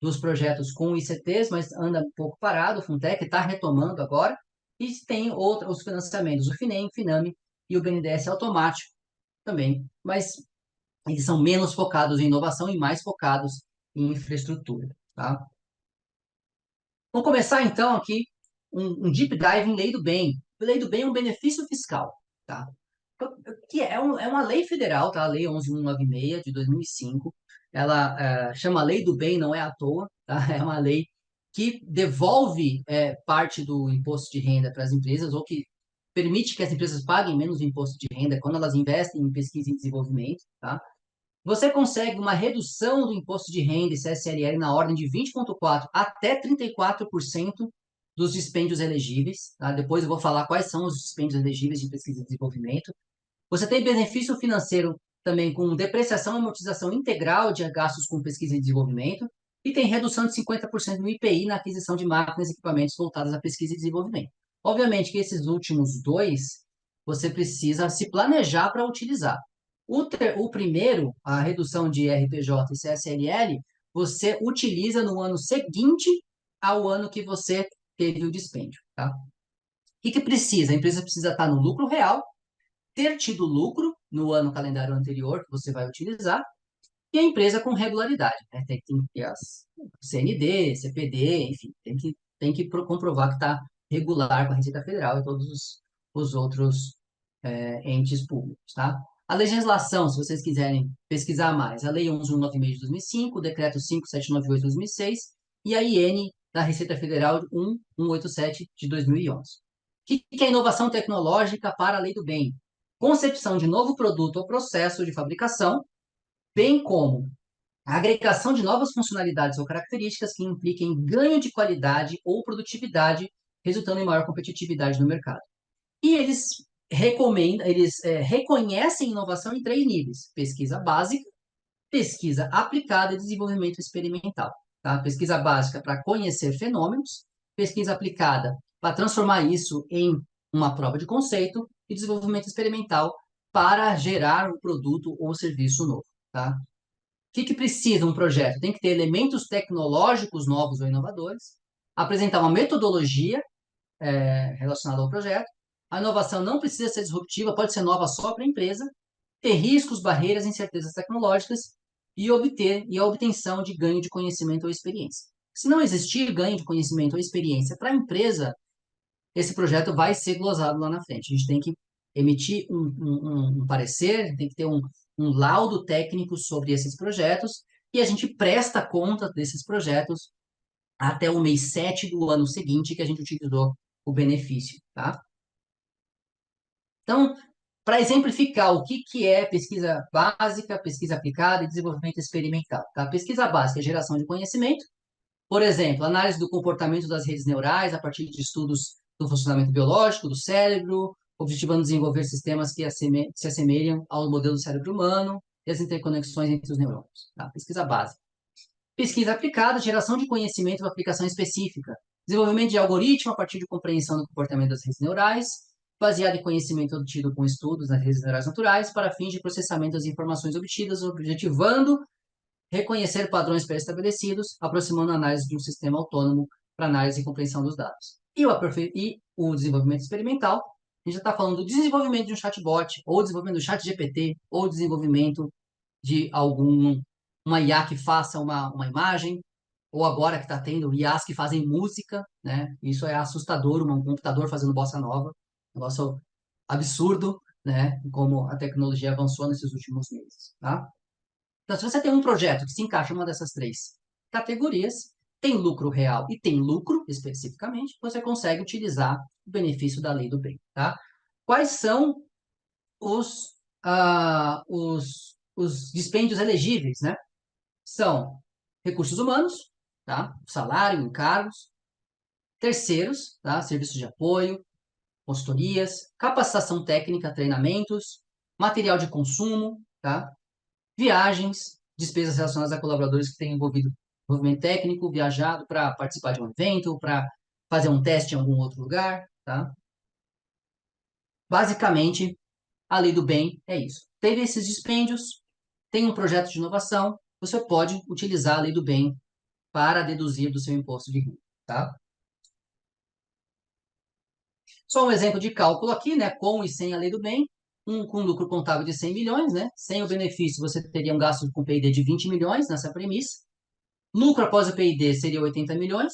dos projetos com ICTs, mas anda um pouco parado, o Funtech está retomando agora, e tem outros financiamentos, o FINEM, FINAME e o BNDES automático também, mas eles são menos focados em inovação e mais focados em infraestrutura, tá? Vamos começar então aqui um deep dive em lei do bem. Lei do bem é um benefício fiscal, tá? Que é uma lei federal, tá? A Lei 11.196 de 2005. Ela chama Lei do Bem, não é à toa, tá? É uma lei que devolve parte do imposto de renda para as empresas, ou que permite que as empresas paguem menos imposto de renda quando elas investem em pesquisa e desenvolvimento, tá? Você consegue uma redução do imposto de renda e CSLL na ordem de 20,4% até 34% dos dispêndios elegíveis, tá? Depois eu vou falar quais são os dispêndios elegíveis de pesquisa e desenvolvimento. Você tem benefício financeiro também com depreciação e amortização integral de gastos com pesquisa e desenvolvimento, e tem redução de 50% no IPI na aquisição de máquinas e equipamentos voltados à pesquisa e desenvolvimento. Obviamente que esses últimos dois, você precisa se planejar para utilizar. O primeiro, a redução de RPJ e CSLL, você utiliza no ano seguinte ao ano que você teve o dispêndio, tá? O que precisa? A empresa precisa estar no lucro real, ter tido lucro no ano calendário anterior que você vai utilizar, e a empresa com regularidade, né? Tem que ter as CND, CPD, enfim, tem que comprovar que está regular com a Receita Federal e todos os outros entes públicos, tá? A legislação, se vocês quiserem pesquisar mais, a Lei 11.196 de 2005, o Decreto 5.798 de 2006 e a IN da Receita Federal 1.187 de 2011. O que é inovação tecnológica para a lei do bem? Concepção de novo produto ou processo de fabricação, bem como a agregação de novas funcionalidades ou características que impliquem ganho de qualidade ou produtividade, resultando em maior competitividade no mercado. E eles reconhecem inovação em 3 níveis: pesquisa básica, pesquisa aplicada e desenvolvimento experimental. Tá? Pesquisa básica para conhecer fenômenos, pesquisa aplicada para transformar isso em uma prova de conceito, e desenvolvimento experimental para gerar um produto ou serviço novo. Tá? O que precisa um projeto? Tem que ter elementos tecnológicos novos ou inovadores, apresentar uma metodologia relacionada ao projeto. A inovação não precisa ser disruptiva, pode ser nova só para a empresa, ter riscos, barreiras, incertezas tecnológicas e a obtenção de ganho de conhecimento ou experiência. Se não existir ganho de conhecimento ou experiência para a empresa, esse projeto vai ser glosado lá na frente. A gente tem que emitir um parecer, tem que ter um laudo técnico sobre esses projetos, e a gente presta conta desses projetos até o mês 7 do ano seguinte que a gente utilizou o benefício, tá? Então, para exemplificar o que é pesquisa básica, pesquisa aplicada e desenvolvimento experimental, tá? Pesquisa básica é geração de conhecimento, por exemplo, análise do comportamento das redes neurais a partir de estudos do funcionamento biológico do cérebro, objetivando desenvolver sistemas que se assemelham ao modelo do cérebro humano e as interconexões entre os neurônios. Tá? Pesquisa básica. Pesquisa aplicada, geração de conhecimento para aplicação específica. Desenvolvimento de algoritmo a partir de compreensão do comportamento das redes neurais, baseado em conhecimento obtido com estudos nas redes neurais naturais, para fins de processamento das informações obtidas, objetivando reconhecer padrões pré-estabelecidos, aproximando a análise de um sistema autônomo para análise e compreensão dos dados. E o desenvolvimento experimental, a gente já está falando do desenvolvimento de um chatbot, ou desenvolvimento do chat GPT, ou desenvolvimento de uma IA que faça uma imagem, ou agora que está tendo IAs que fazem música, né? Isso é assustador, um computador fazendo bossa nova, negócio absurdo, né? Como a tecnologia avançou nesses últimos meses, tá? Então, se você tem um projeto que se encaixa em uma dessas três categorias, tem lucro real e tem lucro especificamente, você consegue utilizar o benefício da lei do bem, tá? Quais são os dispêndios elegíveis, né? São recursos humanos, tá? Salário, encargos, terceiros, tá? Serviços de apoio, consultorias, capacitação técnica, treinamentos, material de consumo, tá? Viagens, despesas relacionadas a colaboradores que têm envolvimento técnico, viajado para participar de um evento, para fazer um teste em algum outro lugar, tá? Basicamente, a lei do bem é isso. Teve esses dispêndios, tem um projeto de inovação, você pode utilizar a lei do bem para deduzir do seu imposto de renda, tá? Só um exemplo de cálculo aqui, né? Com e sem a lei do bem. Com lucro contábil de 100 milhões, né? Sem o benefício, você teria um gasto com P&D de 20 milhões nessa premissa. Lucro após o P&D seria 80 milhões.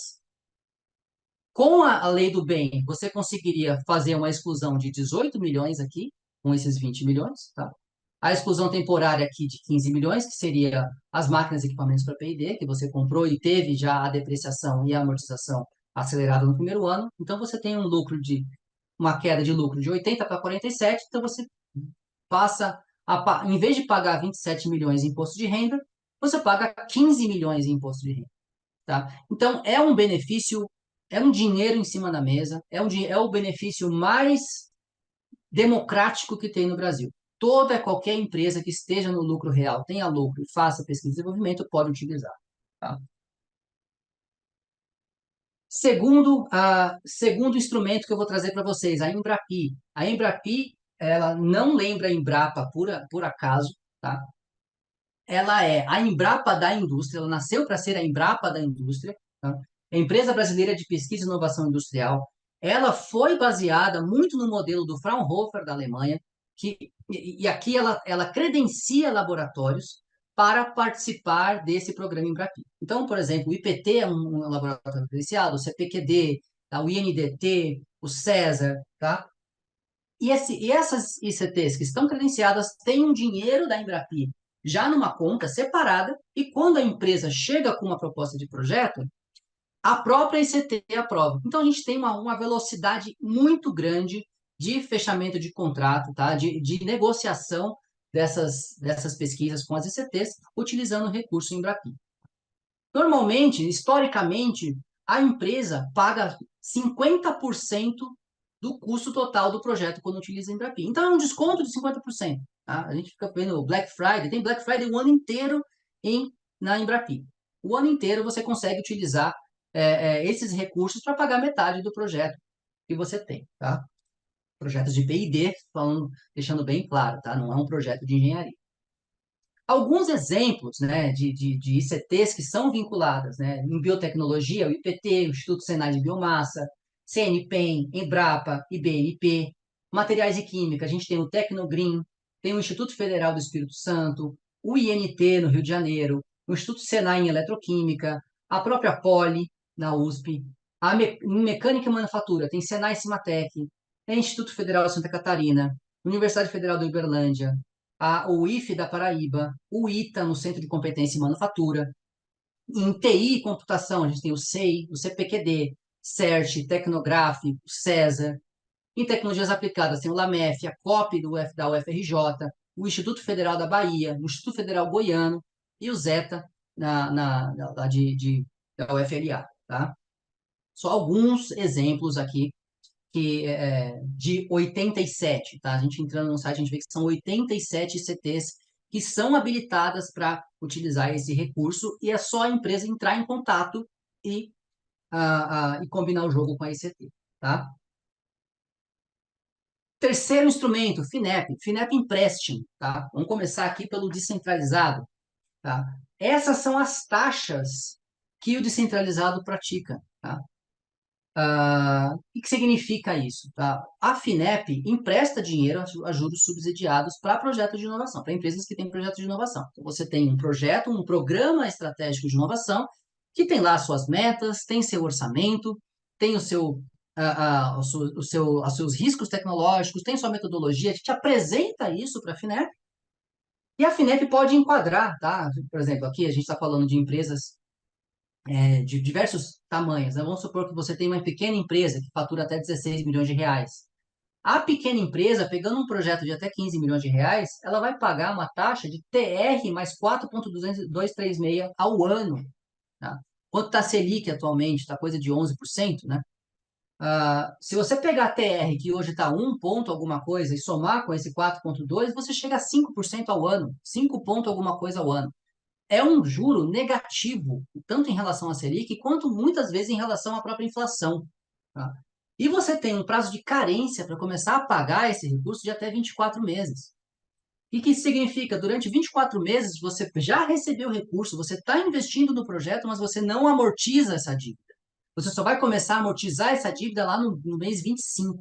Com a lei do bem, você conseguiria fazer uma exclusão de 18 milhões aqui, com esses 20 milhões, tá? A exclusão temporária aqui de 15 milhões, que seria as máquinas e equipamentos para P&D, que você comprou e teve já a depreciação e a amortização acelerada no primeiro ano. Então, você tem uma queda de lucro de 80 para 47, então você passa em vez de pagar 27 milhões em imposto de renda, você paga 15 milhões em imposto de renda, tá? Então, é um benefício, é um dinheiro em cima da mesa, é o benefício mais democrático que tem no Brasil. Qualquer empresa que esteja no lucro real, tenha lucro e faça pesquisa e desenvolvimento, pode utilizar, tá? Segundo instrumento que eu vou trazer para vocês, a Embrapi. A Embrapi, ela não lembra a Embrapa por acaso, tá? Ela é a Embrapa da indústria, ela nasceu para ser a Embrapa da indústria, tá? A Empresa Brasileira de Pesquisa e Inovação Industrial. Ela foi baseada muito no modelo do Fraunhofer da Alemanha, e aqui ela credencia laboratórios para participar desse programa Embrapi. Então, por exemplo, o IPT é um laboratório credenciado, o CPQD, tá? O INDT, o César, tá? E essas ICTs que estão credenciadas têm um dinheiro da Embrapi já numa conta separada, e quando a empresa chega com uma proposta de projeto, a própria ICT aprova. Então, a gente tem uma velocidade muito grande de fechamento de contrato, tá? De negociação dessas pesquisas com as ICTs, utilizando o recurso Embrapi. Normalmente, historicamente, a empresa paga 50% do custo total do projeto quando utiliza Embrapi. Então, é um desconto de 50%. Tá? A gente fica vendo Black Friday, tem Black Friday o ano inteiro na Embrapi. O ano inteiro você consegue utilizar esses recursos para pagar metade do projeto que você tem. Tá? Projetos de P&D, deixando bem claro, tá? Não é um projeto de engenharia. Alguns exemplos, né, de ICTs que são vinculadas, né, em biotecnologia, o IPT, o Instituto Senai de Biomassa, CNPEM, Embrapa, IBNP. Materiais e Química, a gente tem o Tecnogreen, tem o Instituto Federal do Espírito Santo, o INT no Rio de Janeiro, o Instituto Senai em Eletroquímica, a própria Poli na USP, em Mecânica e Manufatura tem Senai Cimatec, tem Instituto Federal de Santa Catarina, Universidade Federal de Uberlândia, o IFE da Paraíba, o ITA no Centro de Competência em Manufatura. Em TI e Computação, a gente tem o SEI, o CPQD, CERT, Tecnográfico, o César. Em Tecnologias Aplicadas, tem o LAMEF, a COP da UFRJ, o Instituto Federal da Bahia, o Instituto Federal Goiano e o ZETA lá da UFLA. Tá? Só alguns exemplos aqui de 87, tá? A gente entrando no site, a gente vê que são 87 ICTs que são habilitadas para utilizar esse recurso e é só a empresa entrar em contato e, e combinar o jogo com a ICT, tá? Terceiro instrumento, FINEP. FINEP empréstimo, tá? Vamos começar aqui pelo descentralizado, tá? Essas são as taxas que o descentralizado pratica, tá? O que significa isso? Tá? A FINEP empresta dinheiro a juros subsidiados para projetos de inovação, para empresas que têm projetos de inovação. Então, você tem um projeto, um programa estratégico de inovação, que tem lá suas metas, tem seu orçamento, tem os seus riscos tecnológicos, tem sua metodologia, a gente apresenta isso para a FINEP, e a FINEP pode enquadrar, tá? Por exemplo, aqui a gente está falando de empresas de diversos tamanhos, né? Vamos supor que você tem uma pequena empresa que fatura até 16 milhões de reais. A pequena empresa, pegando um projeto de até 15 milhões de reais, ela vai pagar uma taxa de TR mais 4,236 ao ano. Tá? Quanto está a Selic atualmente? Está coisa de 11%, né? Se você pegar a TR, que hoje está 1 ponto alguma coisa, e somar com esse 4,2, você chega a 5% ao ano. 5 ponto alguma coisa ao ano. É um juro negativo, tanto em relação à Selic, quanto muitas vezes em relação à própria inflação. Tá? E você tem um prazo de carência para começar a pagar esse recurso de até 24 meses. O que isso significa? Durante 24 meses, você já recebeu o recurso, você está investindo no projeto, mas você não amortiza essa dívida. Você só vai começar a amortizar essa dívida lá no mês 25.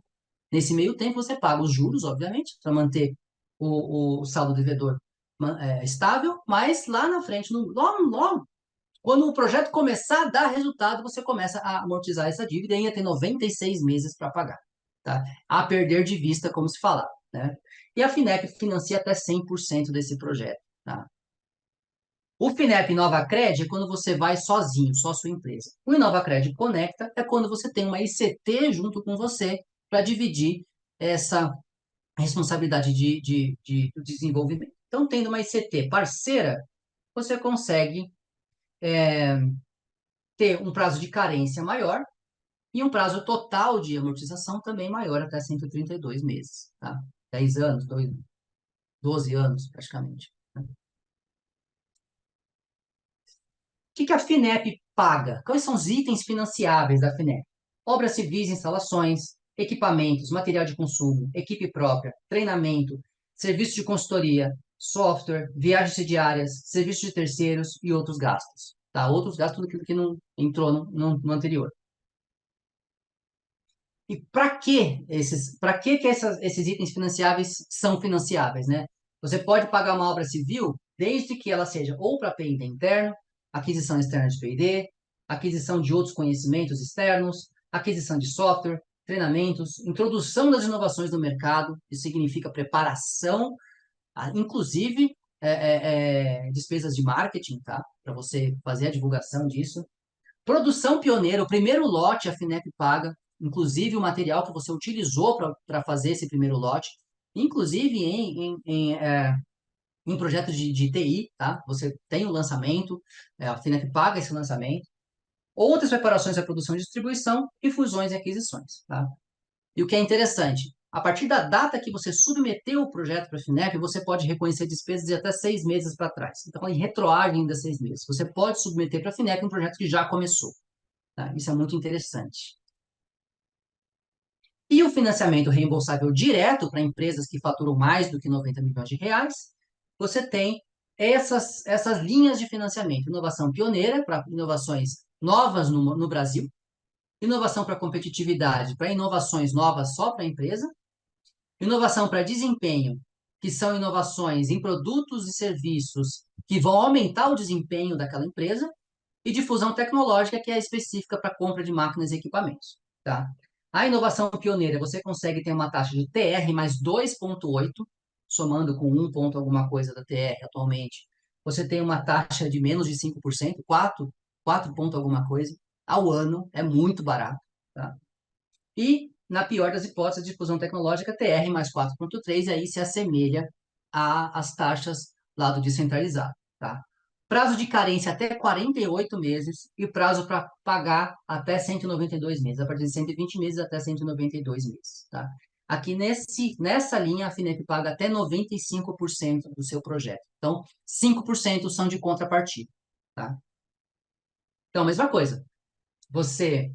Nesse meio tempo, você paga os juros, obviamente, para manter o saldo devedor estável, mas lá na frente, logo, logo, quando o projeto começar a dar resultado, você começa a amortizar essa dívida e ainda tem 96 meses para pagar. Tá? A perder de vista, como se falava. Né? E a FINEP financia até 100% desse projeto. Tá? O FINEP InovaCred é quando você vai sozinho, só sua empresa. O InovaCred Conecta é quando você tem uma ICT junto com você para dividir essa responsabilidade do desenvolvimento. Então, tendo uma ICT parceira, você consegue ter um prazo de carência maior e um prazo total de amortização também maior, até 132 meses. Tá? 10 anos, 12 anos, praticamente. Né? O que a FINEP paga? Quais são os itens financiáveis da FINEP? Obras civis, instalações, equipamentos, material de consumo, equipe própria, treinamento, serviço de consultoria, software, viagens diárias, serviços de terceiros e outros gastos. Tá? Outros gastos do que não entrou no anterior. E para que esses itens financiáveis são financiáveis, né? Você pode pagar uma obra civil desde que ela seja ou para P&D interno, aquisição externa de P&D, aquisição de outros conhecimentos externos, aquisição de software, treinamentos, introdução das inovações no mercado, isso significa preparação, inclusive despesas de marketing, tá? Para você fazer a divulgação disso. Produção pioneira, o primeiro lote a FINEP paga, inclusive o material que você utilizou para fazer esse primeiro lote, inclusive em projetos de TI, tá? Você tem o lançamento, a FINEP paga esse lançamento. Outras preparações para produção e distribuição e fusões e aquisições, tá? E o que é interessante, a partir da data que você submeteu o projeto para a FINEP, você pode reconhecer despesas de até 6 meses para trás. Então, em retroagem ainda 6 meses. Você pode submeter para a FINEP um projeto que já começou. Tá? Isso é muito interessante. E o financiamento reembolsável direto para empresas que faturam mais do que 90 milhões de reais, você tem essas linhas de financiamento. Inovação pioneira para inovações novas no Brasil, inovação para competitividade, para inovações novas só para a empresa, inovação para desempenho, que são inovações em produtos e serviços que vão aumentar o desempenho daquela empresa, e difusão tecnológica, que é específica para compra de máquinas e equipamentos. Tá? A inovação pioneira, você consegue ter uma taxa de TR mais 2,8, somando com 1 ponto alguma coisa da TR atualmente. Você tem uma taxa de menos de 5%, 4 ponto alguma coisa, ao ano, é muito barato. Tá? E, na pior das hipóteses, de difusão tecnológica, TR mais 4,3, e aí se assemelha às taxas lá do descentralizado. Tá? prazo de carência até 48 meses e prazo para pagar até 192 meses, a partir de 120 meses até 192 meses, tá? Aqui nessa linha, a Finep paga até 95% do seu projeto. Então, 5% são de contrapartida, tá? Então, mesma coisa. Você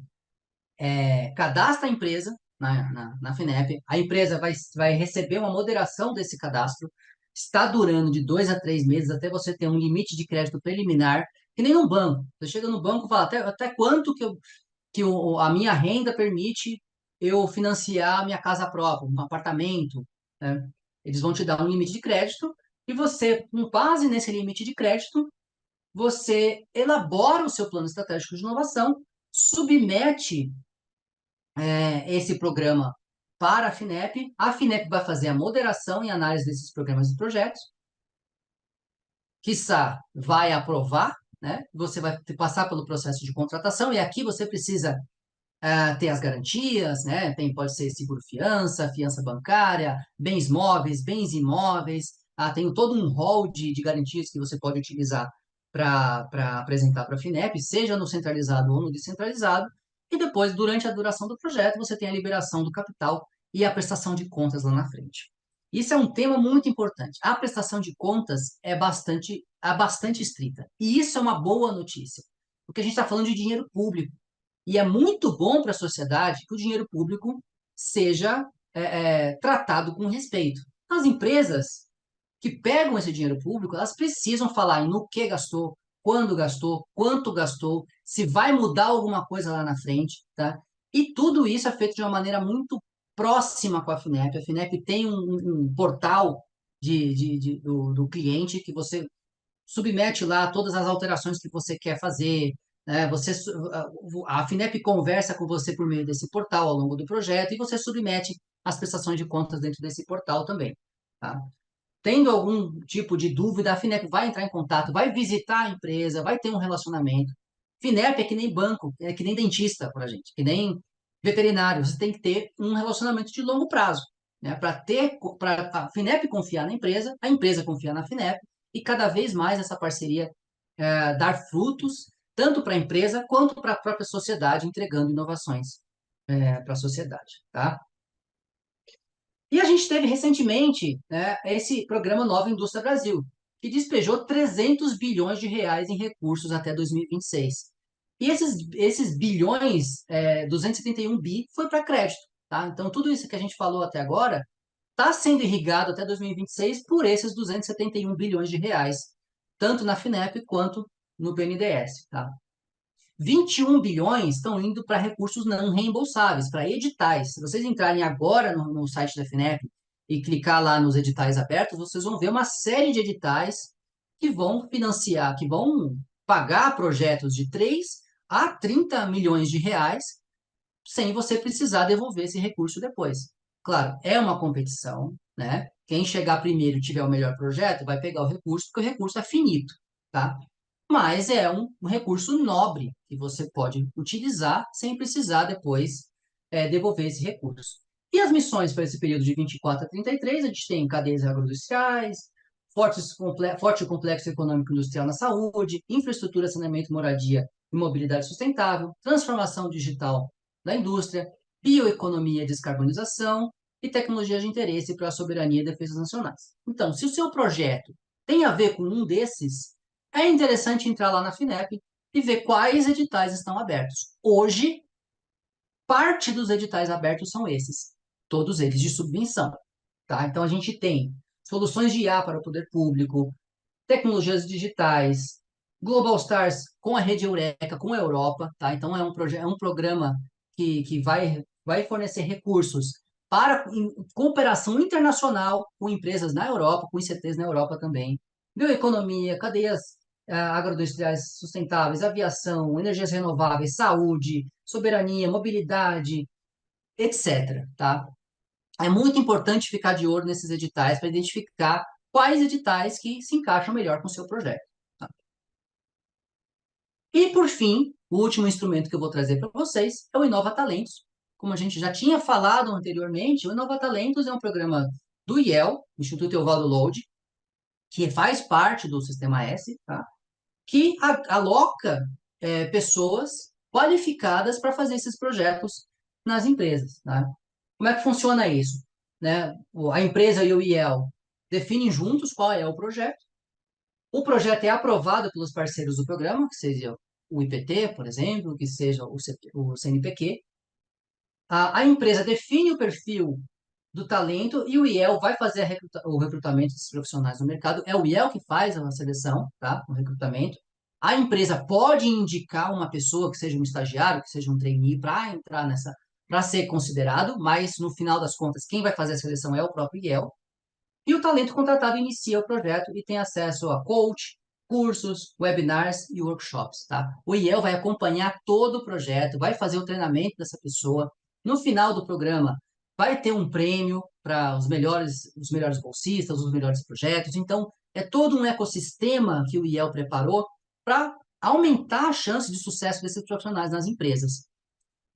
cadastra a empresa na Finep, a empresa vai receber uma moderação desse cadastro, está durando de 2 a 3 meses até você ter um limite de crédito preliminar, que nem no banco. Você chega no banco e fala, até quanto a minha renda permite eu financiar a minha casa própria, um apartamento, né? Eles vão te dar um limite de crédito e você, com base nesse limite de crédito, você elabora o seu plano estratégico de inovação, submete esse programa para a Finep vai fazer a moderação e análise desses programas e projetos, quiçá vai aprovar, né? Você vai passar pelo processo de contratação e aqui você precisa ter as garantias, né? Pode ser seguro-fiança, fiança bancária, bens móveis, bens imóveis, tem todo um rol de garantias que você pode utilizar para apresentar para a Finep, seja no centralizado ou no descentralizado, e depois, durante a duração do projeto, você tem a liberação do capital e a prestação de contas lá na frente. Isso é um tema muito importante. A prestação de contas é bastante estrita. E isso é uma boa notícia, porque a gente está falando de dinheiro público. E é muito bom para a sociedade que o dinheiro público seja tratado com respeito. As empresas que pegam esse dinheiro público, elas precisam falar no que gastou, quando gastou, quanto gastou, se vai mudar alguma coisa lá na frente, tá? E tudo isso é feito de uma maneira muito próxima com a Finep. A Finep tem um portal do cliente que você submete lá todas as alterações que você quer fazer, né? A Finep conversa com você por meio desse portal ao longo do projeto e você submete as prestações de contas dentro desse portal também, tá? Tendo algum tipo de dúvida, a Finep vai entrar em contato, vai visitar a empresa, vai ter um relacionamento. Finep é que nem banco, é que nem dentista para a gente, que nem veterinário. Você tem que ter um relacionamento de longo prazo, né? Para a Finep confiar na empresa, a empresa confiar na Finep e cada vez mais essa parceria dar frutos tanto para a empresa quanto para a própria sociedade, entregando inovações para a sociedade, tá? E a gente teve recentemente, né, esse programa Nova Indústria Brasil, que despejou 300 bilhões de reais em recursos até 2026. E esses bilhões, 271 bi, foi para crédito. Tá? Então, tudo isso que a gente falou até agora está sendo irrigado até 2026 por esses 271 bilhões de reais, tanto na Finep quanto no BNDES. Tá? 21 bilhões estão indo para recursos não reembolsáveis, para editais. Se vocês entrarem agora no site da Finep e clicar lá nos editais abertos, vocês vão ver uma série de editais que vão financiar, que vão pagar projetos de 3 a 30 milhões de reais sem você precisar devolver esse recurso depois. Claro, é uma competição, né? Quem chegar primeiro e tiver o melhor projeto vai pegar o recurso, porque o recurso é finito, tá? Mas é um recurso nobre que você pode utilizar sem precisar depois devolver esse recurso. E as missões para esse período de 24 a 33, a gente tem cadeias agroindustriais, forte complexo econômico industrial na saúde, infraestrutura, saneamento, moradia e mobilidade sustentável, transformação digital da indústria, bioeconomia e descarbonização e tecnologias de interesse para a soberania e defesa nacionais. Então, se o seu projeto tem a ver com um desses, é interessante entrar lá na Finep e ver quais editais estão abertos. Hoje, parte dos editais abertos são esses, todos eles de subvenção. Tá? Então, a gente tem soluções de IA para o poder público, tecnologias digitais, Global Stars com a rede Eureka, com a Europa. Tá? Então, é um programa que vai fornecer recursos para cooperação internacional com empresas na Europa, com ICTs na Europa também. Bioeconomia, cadeias agroindustriais sustentáveis, aviação, energias renováveis, saúde, soberania, mobilidade, etc. Tá? É muito importante ficar de olho nesses editais para identificar quais editais que se encaixam melhor com o seu projeto. Tá? E, por fim, o último instrumento que eu vou trazer para vocês é o Inova Talentos. Como a gente já tinha falado anteriormente, o Inova Talentos é um programa do IEL, Instituto Evaldo Lodge, que faz parte do Sistema S, tá? que aloca pessoas qualificadas para fazer esses projetos nas empresas, tá? Como é que funciona isso? Né? A empresa e o IEL definem juntos qual é o projeto é aprovado pelos parceiros do programa, que seja o IPT, por exemplo, que seja o CNPq. A empresa define o perfil do talento e o IEL vai fazer o recrutamento desses profissionais no mercado. É o IEL que faz a seleção, tá? O recrutamento. A empresa pode indicar uma pessoa que seja um estagiário, que seja um trainee, para entrar nessa, para ser considerado, mas no final das contas, quem vai fazer a seleção é o próprio IEL. E o talento contratado inicia o projeto e tem acesso a coach, cursos, webinars e workshops, tá? O IEL vai acompanhar todo o projeto, vai fazer o treinamento dessa pessoa. No final do programa, vai ter um prêmio para os melhores bolsistas, os melhores projetos. Então, é todo um ecossistema que o IEL preparou para aumentar a chance de sucesso desses profissionais nas empresas.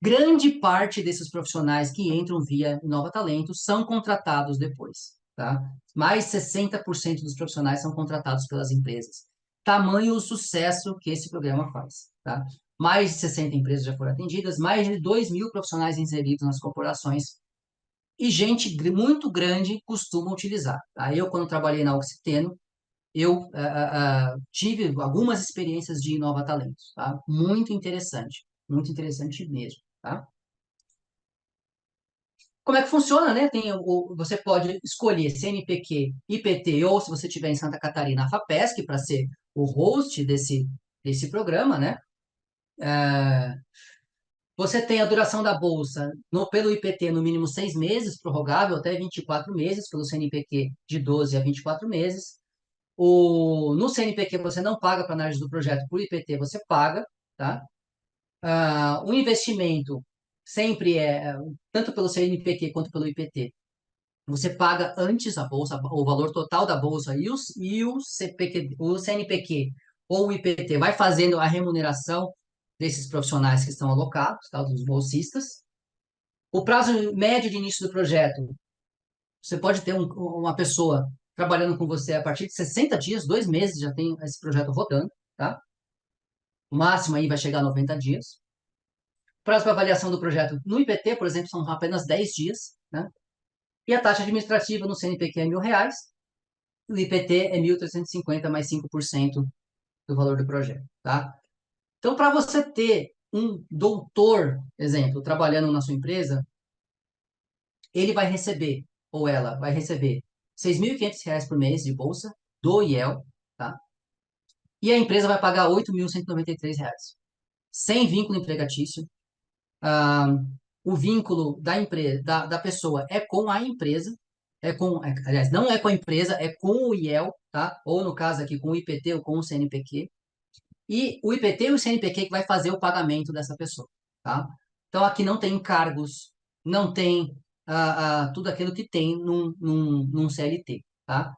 Grande parte desses profissionais que entram via Inova Talentos são contratados depois, tá? Mais 60% dos profissionais são contratados pelas empresas. Tamanho o sucesso que esse programa faz, tá? Mais de 60 empresas já foram atendidas, mais de 2.000 profissionais inseridos nas corporações e gente muito grande costuma utilizar, tá? Eu, quando trabalhei na Oxiteno, eu tive algumas experiências de Inova Talentos, tá? Muito interessante mesmo, tá? Como é que funciona, né? Você pode escolher CNPq, IPT, ou se você estiver em Santa Catarina, a FAPESC, para ser o host desse programa, né? Você tem a duração da bolsa pelo IPT no mínimo 6 meses, prorrogável até 24 meses, pelo CNPq de 12 a 24 meses. No CNPq você não paga para análise do projeto, por IPT você paga, tá? O investimento sempre tanto pelo CNPq quanto pelo IPT, você paga antes a bolsa, o valor total da bolsa o CNPq ou o IPT vai fazendo a remuneração desses profissionais que estão alocados, tá, dos bolsistas. O prazo médio de início do projeto, você pode ter uma pessoa trabalhando com você a partir de 60 dias, 2 meses já tem esse projeto rodando, tá? O máximo aí vai chegar a 90 dias. O prazo para avaliação do projeto no IPT, por exemplo, são apenas 10 dias, né? E a taxa administrativa no CNPq é R$ 1.000, o IPT é 1.350 mais 5% do valor do projeto, tá? Então, para você ter um doutor, exemplo, trabalhando na sua empresa, ele vai receber, ou ela vai receber, R$ 6.500 por mês de bolsa do IEL, tá? E a empresa vai pagar R$ 8.193, sem vínculo empregatício. Ah, o vínculo da empresa, da pessoa é com a empresa, aliás, não é com a empresa, é com o IEL, tá? Ou no caso aqui com o IPT ou com o CNPq. E o IPT e o CNPq que vai fazer o pagamento dessa pessoa, tá? Então aqui não tem encargos, não tem tudo aquilo que tem num CLT, tá?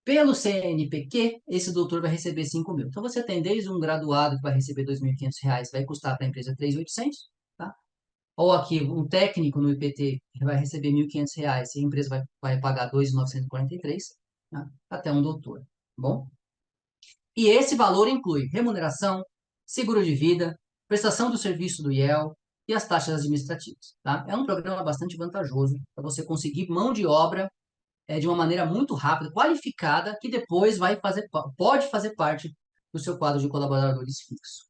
Pelo CNPq, esse doutor vai receber 5 mil. Então você tem desde um graduado que vai receber R$ 2.500, vai custar para a empresa 3.800, tá? Ou aqui, um técnico no IPT que vai receber R$ 1.500 e a empresa vai pagar 2.943, né? Até um doutor, tá bom? E esse valor inclui remuneração, seguro de vida, prestação do serviço do IEL e as taxas administrativas, tá? É um programa bastante vantajoso para você conseguir mão de obra de uma maneira muito rápida, qualificada, que depois pode fazer parte do seu quadro de colaboradores fixo.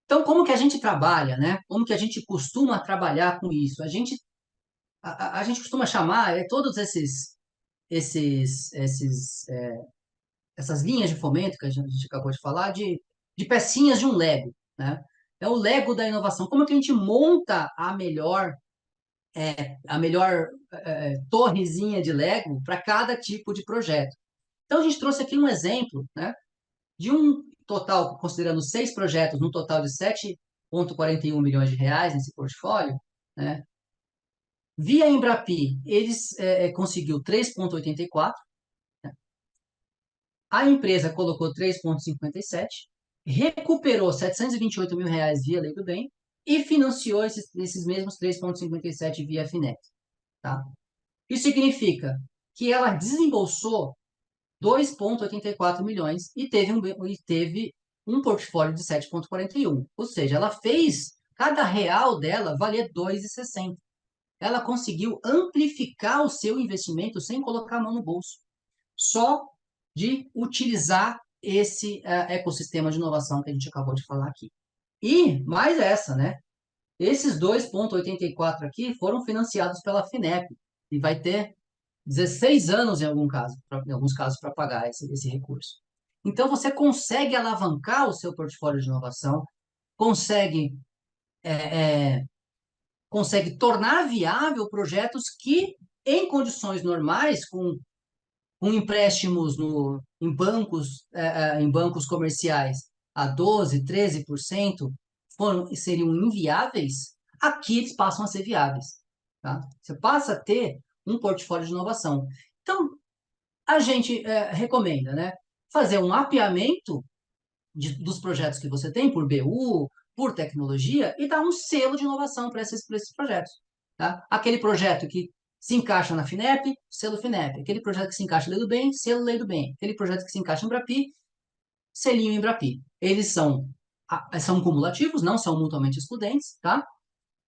Então, como que a gente trabalha, né? Como que a gente costuma trabalhar com isso? A gente costuma chamar todos essas linhas de fomento que a gente acabou de falar de pecinhas de um Lego, né? É o Lego da inovação. Como que a gente monta a melhor torrezinha de Lego para cada tipo de projeto? Então, a gente trouxe aqui um exemplo, né, de um total, considerando 6 projetos, num total de 7,41 milhões de reais nesse portfólio, né? Via Embrapi, eles conseguiu 3,84, né? A empresa colocou 3,57, recuperou R$ 728 mil via Lei do Bem e financiou esses mesmos 3,57 via FINEP, tá? Isso significa que ela desembolsou 2,84 milhões e teve um portfólio de 7,41. Ou seja, ela fez cada real dela valer 2,60. Ela conseguiu amplificar o seu investimento sem colocar a mão no bolso, só de utilizar esse ecossistema de inovação que a gente acabou de falar aqui. E mais essa, né? Esses 2,84 aqui foram financiados pela FINEP e vai ter 16 anos em alguns casos, para pagar esse recurso. Então, você consegue alavancar o seu portfólio de inovação, consegue, consegue tornar viável projetos que, em condições normais, com empréstimos em bancos comerciais a 12, 13%, seriam inviáveis, aqui eles passam a ser viáveis. Tá? Você passa a ter um portfólio de inovação. Então, a gente recomenda, né, fazer um mapeamento dos projetos que você tem por BU, por tecnologia, e dar um selo de inovação para esses projetos. Tá? Aquele projeto que se encaixa na FINEP, selo FINEP. Aquele projeto que se encaixa na Lei do Bem, selo Lei do Bem. Aquele projeto que se encaixa em Embrapi, selinho Embrapi. Eles são cumulativos, não são mutuamente excludentes, tá?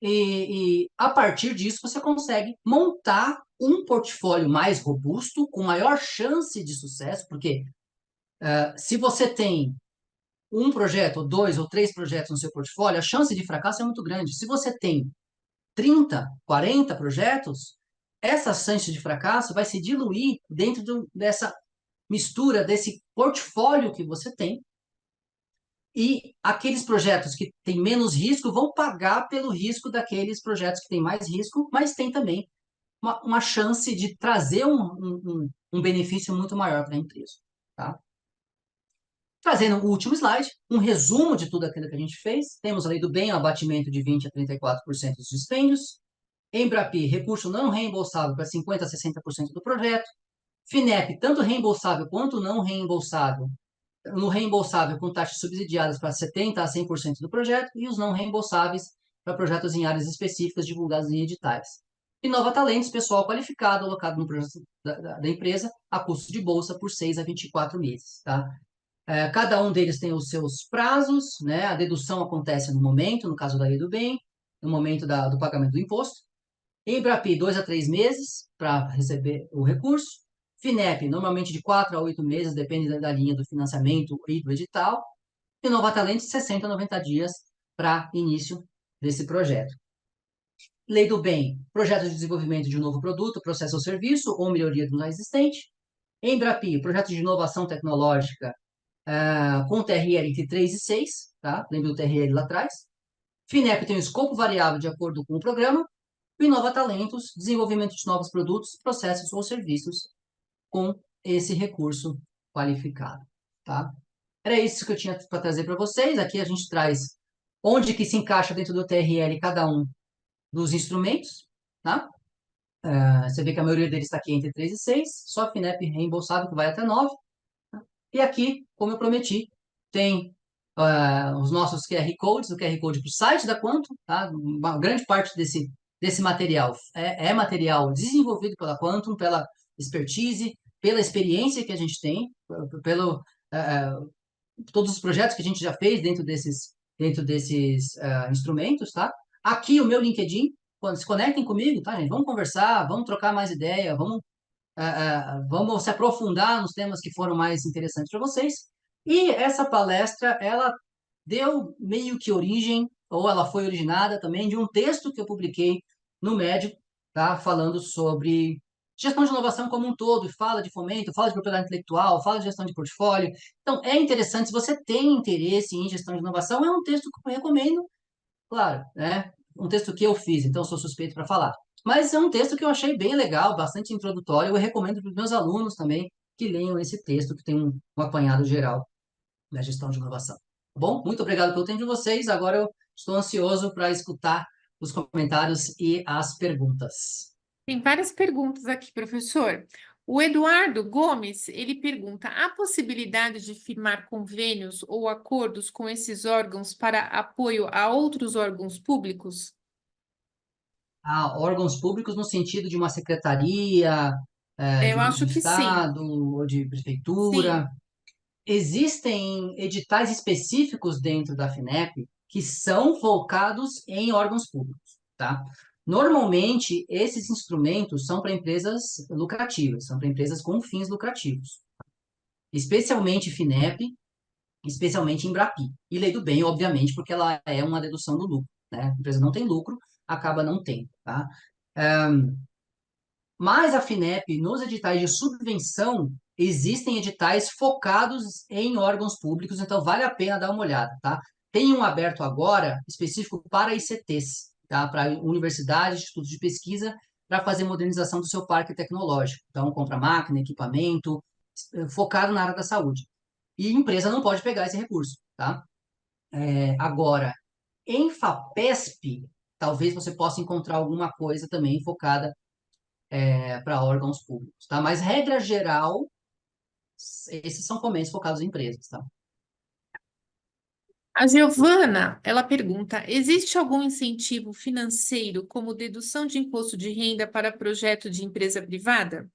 E a partir disso você consegue montar um portfólio mais robusto, com maior chance de sucesso, porque se você tem um projeto, ou dois ou três projetos no seu portfólio, a chance de fracasso é muito grande. Se você tem 30, 40 projetos, essa chance de fracasso vai se diluir dentro dessa mistura, desse portfólio que você tem, e aqueles projetos que têm menos risco vão pagar pelo risco daqueles projetos que têm mais risco, mas tem também uma chance de trazer um benefício muito maior para a empresa. Tá? Trazendo o último slide, um resumo de tudo aquilo que a gente fez. Temos a Lei do Bem, um abatimento de 20% a 34% dos dispêndios. Embrapi, recurso não reembolsável para 50% a 60% do projeto. FINEP, tanto reembolsável quanto não reembolsável. No reembolsável, com taxas subsidiadas para 70% a 100% do projeto. E os não reembolsáveis para projetos em áreas específicas divulgados em editais. E Nova Talentos, pessoal qualificado, alocado no projeto da empresa, a custo de bolsa por 6 a 24 meses. Tá? Cada um deles tem os seus prazos, né? A dedução acontece no momento, no caso da Lei do Bem, no momento do pagamento do imposto. Embrapi, 2 a 3 meses para receber o recurso. FINEP, normalmente de 4 a 8 meses, depende da linha do financiamento e do edital. E Nova Talentos, 60 a 90 dias para início desse projeto. Lei do Bem, projeto de desenvolvimento de um novo produto, processo ou serviço, ou melhoria do já existente. Embrapi, projeto de inovação tecnológica, com TRL entre 3 e 6, tá? Lembra do TRL lá atrás. FINEP tem um escopo variável de acordo com o programa. E Nova Talentos, desenvolvimento de novos produtos, processos ou serviços com esse recurso qualificado, tá? Era isso que eu tinha para trazer para vocês. Aqui a gente traz onde que se encaixa dentro do TRL cada um dos instrumentos, tá? Você vê que a maioria deles está aqui entre 3 e 6, só a FINEP reembolsável que vai até 9. E aqui, como eu prometi, tem os nossos QR Codes, o QR Code para o site da Quantum, tá? Uma grande parte desse material é material desenvolvido pela Quantum, pela expertise, pela experiência que a gente tem, pelo todos os projetos que a gente já fez dentro desses instrumentos, tá? Aqui o meu LinkedIn, se conectem comigo, tá, gente? Vamos conversar, vamos trocar mais ideia, vamos se aprofundar nos temas que foram mais interessantes para vocês. E essa palestra, ela deu meio que origem, ou ela foi originada também de um texto que eu publiquei no Médio, tá? Falando sobre gestão de inovação como um todo, fala de fomento, fala de propriedade intelectual, fala de gestão de portfólio. Então, é interessante, se você tem interesse em gestão de inovação, é um texto que eu recomendo, claro, né? Um texto que eu fiz, então sou suspeito para falar. Mas é um texto que eu achei bem legal, bastante introdutório, eu recomendo para os meus alunos também que leiam esse texto, que tem um apanhado geral da gestão de inovação. Tá bom? Muito obrigado pelo tempo de vocês. Agora eu estou ansioso para escutar os comentários e as perguntas. Tem várias perguntas aqui, professor. O Eduardo Gomes, ele pergunta: há possibilidade de firmar convênios ou acordos com esses órgãos para apoio a outros órgãos públicos? Órgãos públicos no sentido de uma secretaria. Eu de acho que sim. estado ou de Sim. prefeitura. Existem editais específicos dentro da FINEP que são focados em órgãos públicos, tá? Normalmente, esses instrumentos são para empresas lucrativas, são para empresas com fins lucrativos, especialmente FINEP, especialmente Embrapi. E Lei do Bem, obviamente, porque ela é uma dedução do lucro, né? A empresa não tem lucro, acaba não tendo, tá? Mas a FINEP, nos editais de subvenção, existem editais focados em órgãos públicos, então vale a pena dar uma olhada, tá? Tem um aberto agora, específico para ICTs, tá? Para universidades, institutos de pesquisa, para fazer modernização do seu parque tecnológico. Então, compra máquina, equipamento, focado na área da saúde. E empresa não pode pegar esse recurso, tá? Agora, em FAPESP, talvez você possa encontrar alguma coisa também focada para órgãos públicos, tá? Mas, regra geral, esses são fomentos focados em empresas, tá? A Giovana, ela pergunta: existe algum incentivo financeiro, como dedução de imposto de renda para projeto de empresa privada?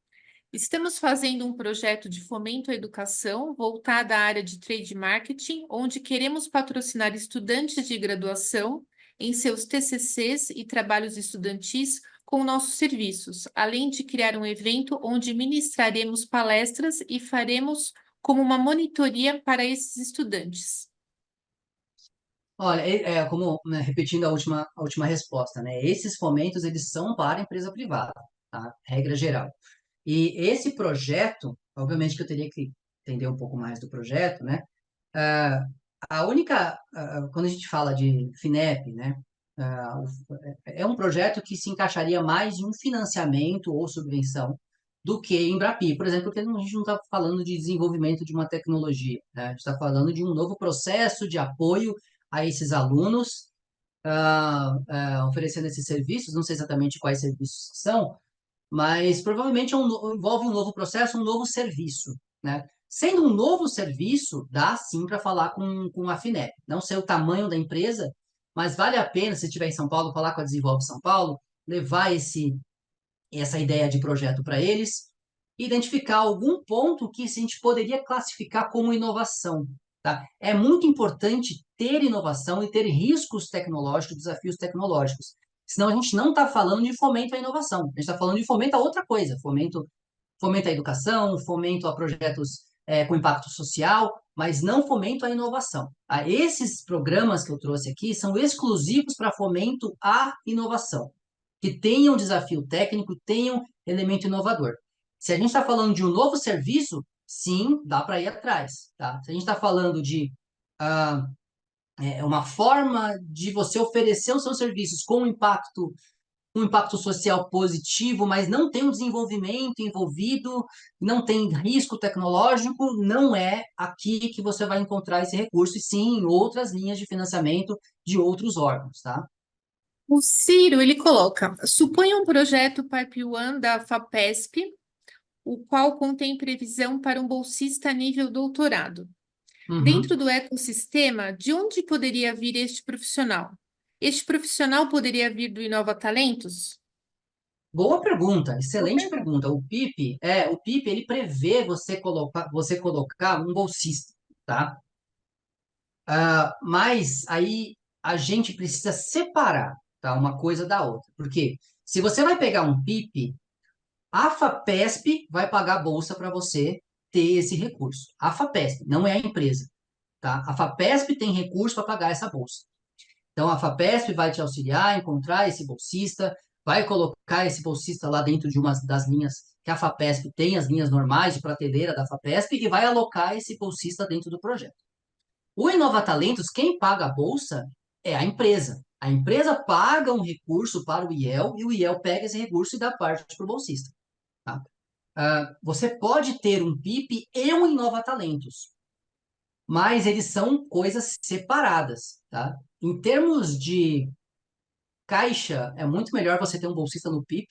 Estamos fazendo um projeto de fomento à educação voltado à área de trade marketing, onde queremos patrocinar estudantes de graduação em seus TCCs e trabalhos estudantis com nossos serviços, além de criar um evento onde ministraremos palestras e faremos como uma monitoria para esses estudantes. Olha, como, né, repetindo a última resposta, né? Esses fomentos, eles são para a empresa privada, tá? Regra geral. E esse projeto, obviamente que eu teria que entender um pouco mais do projeto, né? Ah, quando a gente fala de FINEP, né? É um projeto que se encaixaria mais em um financiamento ou subvenção do que em Embrapi, por exemplo, porque a gente não está falando de desenvolvimento de uma tecnologia, né? A gente está falando de um novo processo de apoio a esses alunos, oferecendo esses serviços, não sei exatamente quais serviços são, mas provavelmente envolve um novo processo, um novo serviço, né? Sendo um novo serviço, dá sim para falar com a FINEP. Não sei o tamanho da empresa, mas vale a pena, se estiver em São Paulo, falar com a Desenvolve São Paulo, levar essa ideia de projeto para eles, identificar algum ponto que a gente poderia classificar como inovação, tá? É muito importante ter inovação e ter riscos tecnológicos, desafios tecnológicos. Senão a gente não está falando de fomento à inovação, a gente está falando de fomento a outra coisa, fomento à educação, fomento a projetos com impacto social, mas não fomento à inovação. Esses programas que eu trouxe aqui são exclusivos para fomento à inovação, que tenham desafio técnico, tenham elemento inovador. Se a gente está falando de um novo serviço, sim, dá para ir atrás, tá? Se a gente está falando de ah, uma forma de você oferecer os seus serviços com um impacto social positivo, mas não tem um desenvolvimento envolvido, não tem risco tecnológico, não é aqui que você vai encontrar esse recurso, e sim em outras linhas de financiamento de outros órgãos, tá? O Ciro, ele coloca: suponha um projeto Pipe One da FAPESP, o qual contém previsão para um bolsista nível doutorado. Dentro Uhum. do ecossistema, de onde poderia vir este profissional? Este profissional poderia vir do Inova Talentos? Boa pergunta, Boa excelente pergunta. pergunta. O PIP, ele prevê você colocar um bolsista, tá? Mas aí a gente precisa separar, tá? Uma coisa da outra. Porque se você vai pegar um PIP, a FAPESP vai pagar a bolsa para você ter esse recurso. A FAPESP, não é a empresa, tá? A FAPESP tem recurso para pagar essa bolsa. Então, a FAPESP vai te auxiliar a encontrar esse bolsista, vai colocar esse bolsista lá dentro de uma das linhas que a FAPESP tem, as linhas normais de prateleira da FAPESP, e vai alocar esse bolsista dentro do projeto. O Inova Talentos, quem paga a bolsa é a empresa. A empresa paga um recurso para o IEL e o IEL pega esse recurso e dá parte para o bolsista, tá? Você pode ter um PIP e um Inova Talentos, mas eles são coisas separadas, tá? Em termos de caixa, é muito melhor você ter um bolsista no PIP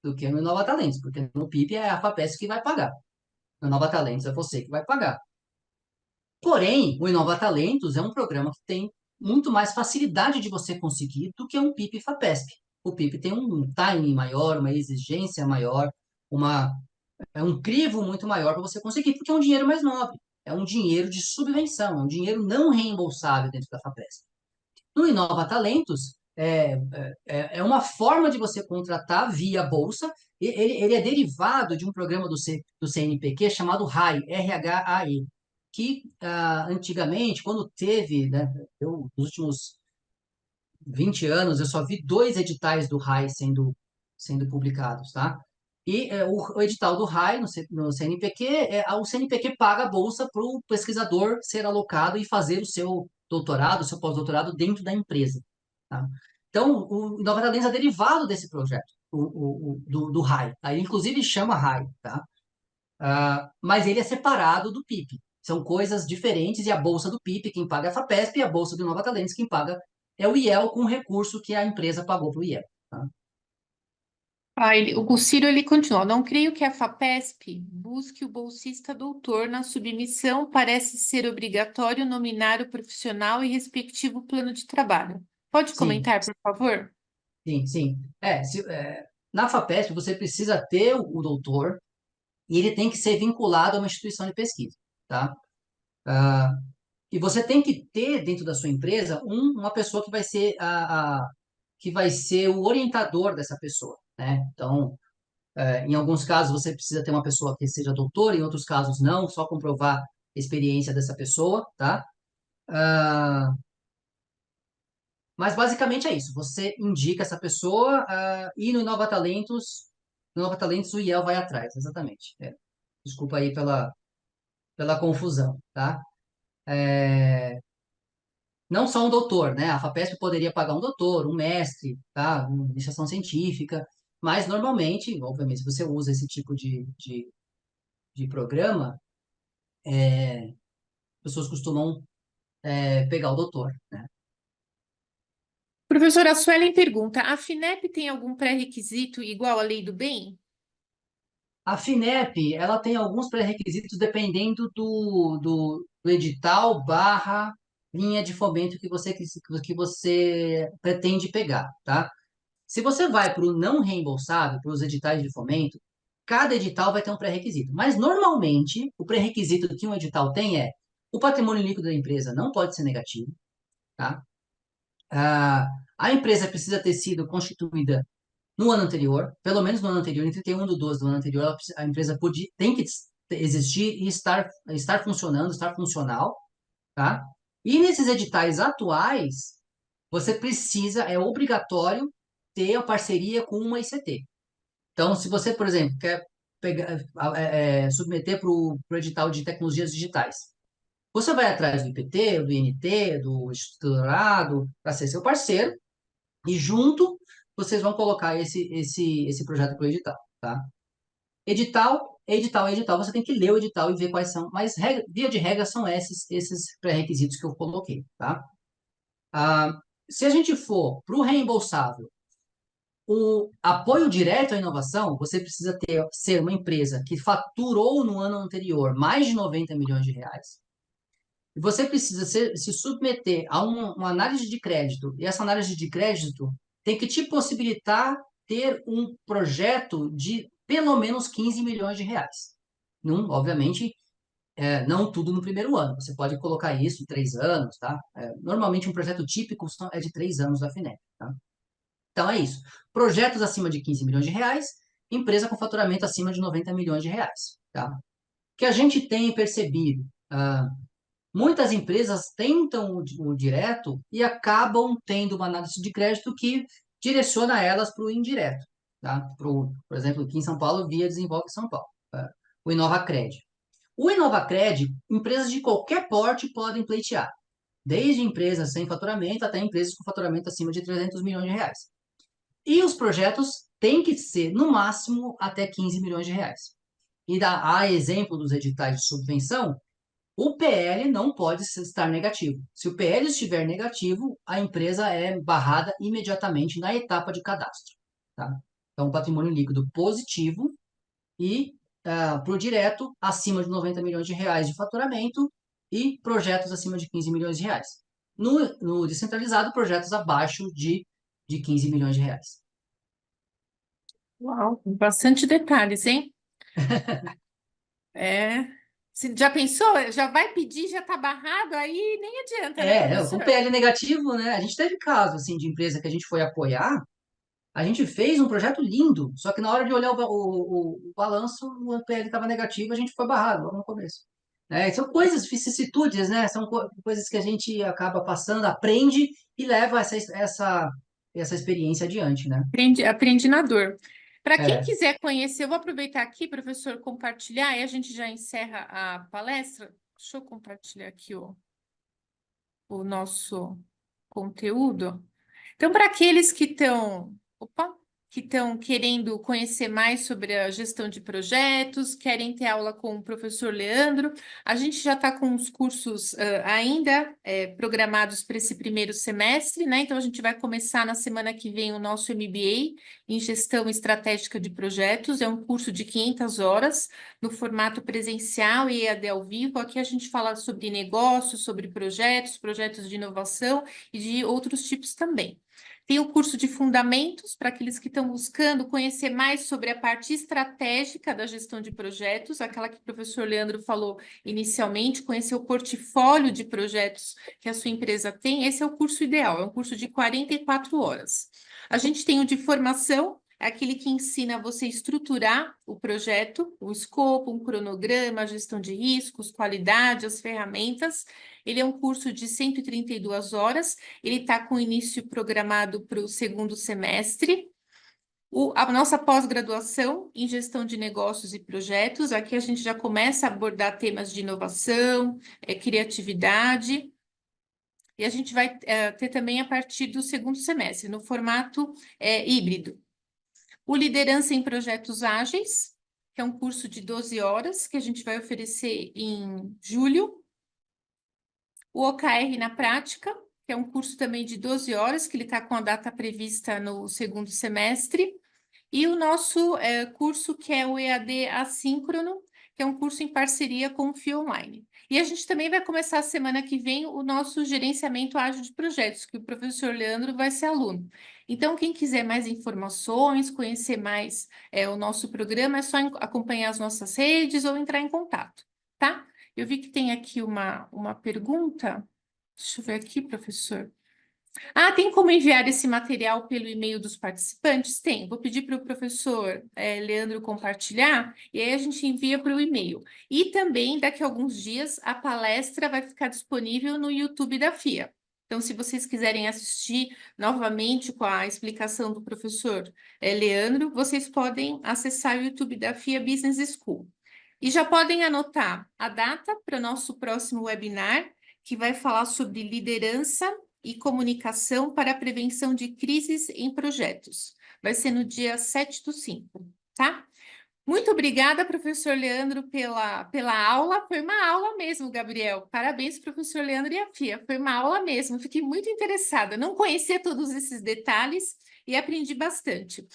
do que no Inova Talentos, porque no PIP é a FAPESP que vai pagar. No Inova Talentos é você que vai pagar. Porém, o Inova Talentos é um programa que tem muito mais facilidade de você conseguir do que um PIP e FAPESP. O PIP tem um timing maior, uma exigência maior, uma, É um crivo muito maior para você conseguir, porque é um dinheiro mais nobre. É um dinheiro de subvenção, é um dinheiro não reembolsável dentro da FAPESP. No Inova Talentos, é uma forma de você contratar via bolsa. Ele é derivado de um programa do CNPq chamado RHAI, R-H-A-I, que antigamente, quando teve, né, nos últimos 20 anos, eu só vi dois editais do RAI sendo publicados, tá? E o edital do RAI no CNPq, o CNPq paga a bolsa para o pesquisador ser alocado e fazer o seu doutorado, o seu pós-doutorado dentro da empresa, tá? Então, o Inova Talentos é derivado desse projeto, do RAI. Aí, inclusive, chama RAI, tá? Mas ele é separado do PIP. São coisas diferentes e a bolsa do PIP, quem paga é a FAPESP, e a bolsa do Nova Talentos, quem paga é o IEL com o recurso que a empresa pagou para o IEL. Tá? O Ciro ele continua. Não creio que a FAPESP busque o bolsista doutor. Na submissão parece ser obrigatório nominar o profissional e respectivo plano de trabalho. Pode Sim, comentar, por favor? sim, sim. Na FAPESP você precisa ter o doutor e ele tem que ser vinculado a uma instituição de pesquisa. Tá? Ah, e você tem que ter dentro da sua empresa uma pessoa que vai ser que vai ser o orientador dessa pessoa, né? Então, em alguns casos você precisa ter uma pessoa que seja doutora, em outros casos não, só comprovar a experiência dessa pessoa, tá? Ah, mas basicamente é isso. Você indica essa pessoa, e no Nova Talentos o IEL vai atrás, exatamente. Desculpa aí pela confusão, tá? Não só um doutor, né? A FAPESP poderia pagar um doutor, um mestre, tá? Uma iniciação científica, mas normalmente, obviamente, se você usa esse tipo de programa, pessoas costumam pegar o doutor, né? Professora Suelen pergunta: a FINEP tem algum pré-requisito igual à lei do bem? A FINEP, ela tem alguns pré-requisitos dependendo do edital barra linha de fomento que você pretende pegar, tá? Se você vai para o não reembolsável, para os editais de fomento, cada edital vai ter um pré-requisito. Mas, normalmente, o pré-requisito que um edital tem é o patrimônio líquido da empresa não pode ser negativo, tá? Ah, a empresa precisa ter sido constituída no ano anterior, pelo menos no ano anterior, em 31 de 12 do ano anterior, a empresa tem que existir e estar funcionando, estar funcional, tá? E nesses editais atuais, é obrigatório ter a parceria com uma ICT. Então, se você, por exemplo, quer submeter para o edital de tecnologias digitais, você vai atrás do IPT, do INT, do Instituto Dourado, para ser seu parceiro, e junto vocês vão colocar esse projeto para o edital, tá? Edital, você tem que ler o edital e ver quais são, mas via de regra são esses pré-requisitos que eu coloquei, tá? Ah, se a gente for para o reembolsável, o apoio direto à inovação, você precisa ser uma empresa que faturou no ano anterior mais de 90 milhões de reais, e você precisa se submeter a uma análise de crédito, e essa análise de crédito tem que te possibilitar ter um projeto de pelo menos 15 milhões de reais. Obviamente, não tudo no primeiro ano. Você pode colocar isso em 3 anos, tá? Normalmente, um projeto típico é de 3 anos da FINEP, tá? Então, é isso. Projetos acima de 15 milhões de reais, empresa com faturamento acima de 90 milhões de reais, tá? O que a gente tem percebido, muitas empresas tentam o direto e acabam tendo uma análise de crédito que direciona elas para o indireto, tá? Por exemplo, aqui em São Paulo, via Desenvolve São Paulo, tá? O InovaCred. O InovaCred, empresas de qualquer porte podem pleitear, desde empresas sem faturamento até empresas com faturamento acima de 300 milhões de reais. E os projetos têm que ser, no máximo, até 15 milhões de reais. E a exemplo dos editais de subvenção, o PL não pode estar negativo. Se o PL estiver negativo, a empresa é barrada imediatamente na etapa de cadastro, tá? Então, patrimônio líquido positivo e, para o direto, acima de 90 milhões de reais de faturamento e projetos acima de 15 milhões de reais. No descentralizado, projetos abaixo de 15 milhões de reais. Uau, bastante detalhes, hein? É. Já pensou? Já vai pedir, já está barrado, aí nem adianta, né, Com professor? PL negativo, né? A gente teve caso, assim, de empresa que a gente foi apoiar, a gente fez um projeto lindo, só que na hora de olhar o balanço, o PL estava negativo, a gente foi barrado logo no começo. São coisas, vicissitudes, né? São coisas que a gente acaba passando, aprende e leva essa experiência adiante, né? Aprendi na dor. Para quem É, quiser conhecer, eu vou aproveitar aqui, professor, compartilhar, e a gente já encerra a palestra. Deixa eu compartilhar aqui o nosso conteúdo. Então, para aqueles que estão querendo conhecer mais sobre a gestão de projetos, querem ter aula com o professor Leandro, a gente já está com os cursos ainda programados para esse primeiro semestre, né? Então, a gente vai começar na semana que vem o nosso MBA em Gestão Estratégica de Projetos. É um curso de 500 horas, no formato presencial e EAD ao vivo. Aqui a gente fala sobre negócios, sobre projetos, projetos de inovação e de outros tipos também. Tem o curso de fundamentos para aqueles que estão buscando conhecer mais sobre a parte estratégica da gestão de projetos, aquela que o professor Leandro falou inicialmente, conhecer o portfólio de projetos que a sua empresa tem. Esse é o curso ideal, é um curso de 44 horas. A gente tem o de formação, é aquele que ensina você a estruturar o projeto, o escopo, um cronograma, a gestão de riscos, qualidade, as ferramentas. Ele é um curso de 132 horas, ele está com início programado para o segundo semestre. A nossa pós-graduação em gestão de negócios e projetos, aqui a gente já começa a abordar temas de inovação, criatividade, e a gente vai ter também a partir do segundo semestre, no formato híbrido. O Liderança em Projetos Ágeis, que é um curso de 12 horas, que a gente vai oferecer em julho. O OKR na Prática, que é um curso também de 12 horas, que ele está com a data prevista no segundo semestre. E o nosso curso, que é o EAD Assíncrono, que é um curso em parceria com o FIO Online. E a gente também vai começar a semana que vem o nosso gerenciamento ágil de projetos, que o professor Leandro vai ser aluno. Então, quem quiser mais informações, conhecer mais o nosso programa, é só acompanhar as nossas redes ou entrar em contato, tá? Eu vi que tem aqui uma pergunta. Deixa eu ver aqui, professor. Ah, tem como enviar esse material pelo e-mail dos participantes? Tem. Vou pedir para o professor Leandro compartilhar e aí a gente envia para o e-mail. E também, daqui a alguns dias, a palestra vai ficar disponível no YouTube da FIA. Então, se vocês quiserem assistir novamente com a explicação do professor Leandro, vocês podem acessar o YouTube da FIA Business School. E já podem anotar a data para o nosso próximo webinar, que vai falar sobre liderança e comunicação para a prevenção de crises em projetos. Vai ser no dia 7/5, tá? Muito obrigada, professor Leandro, pela aula. Foi uma aula mesmo, Gabriel. Parabéns, professor Leandro e a FIA. Foi uma aula mesmo. Fiquei muito interessada. Não conhecia todos esses detalhes e aprendi bastante.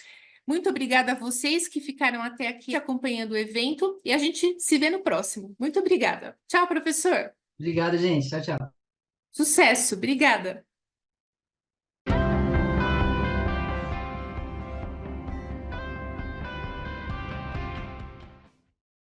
Muito obrigada a vocês que ficaram até aqui acompanhando o evento e a gente se vê no próximo. Muito obrigada. Tchau, professor. obrigado, gente. Tchau, tchau. Sucesso. Obrigada.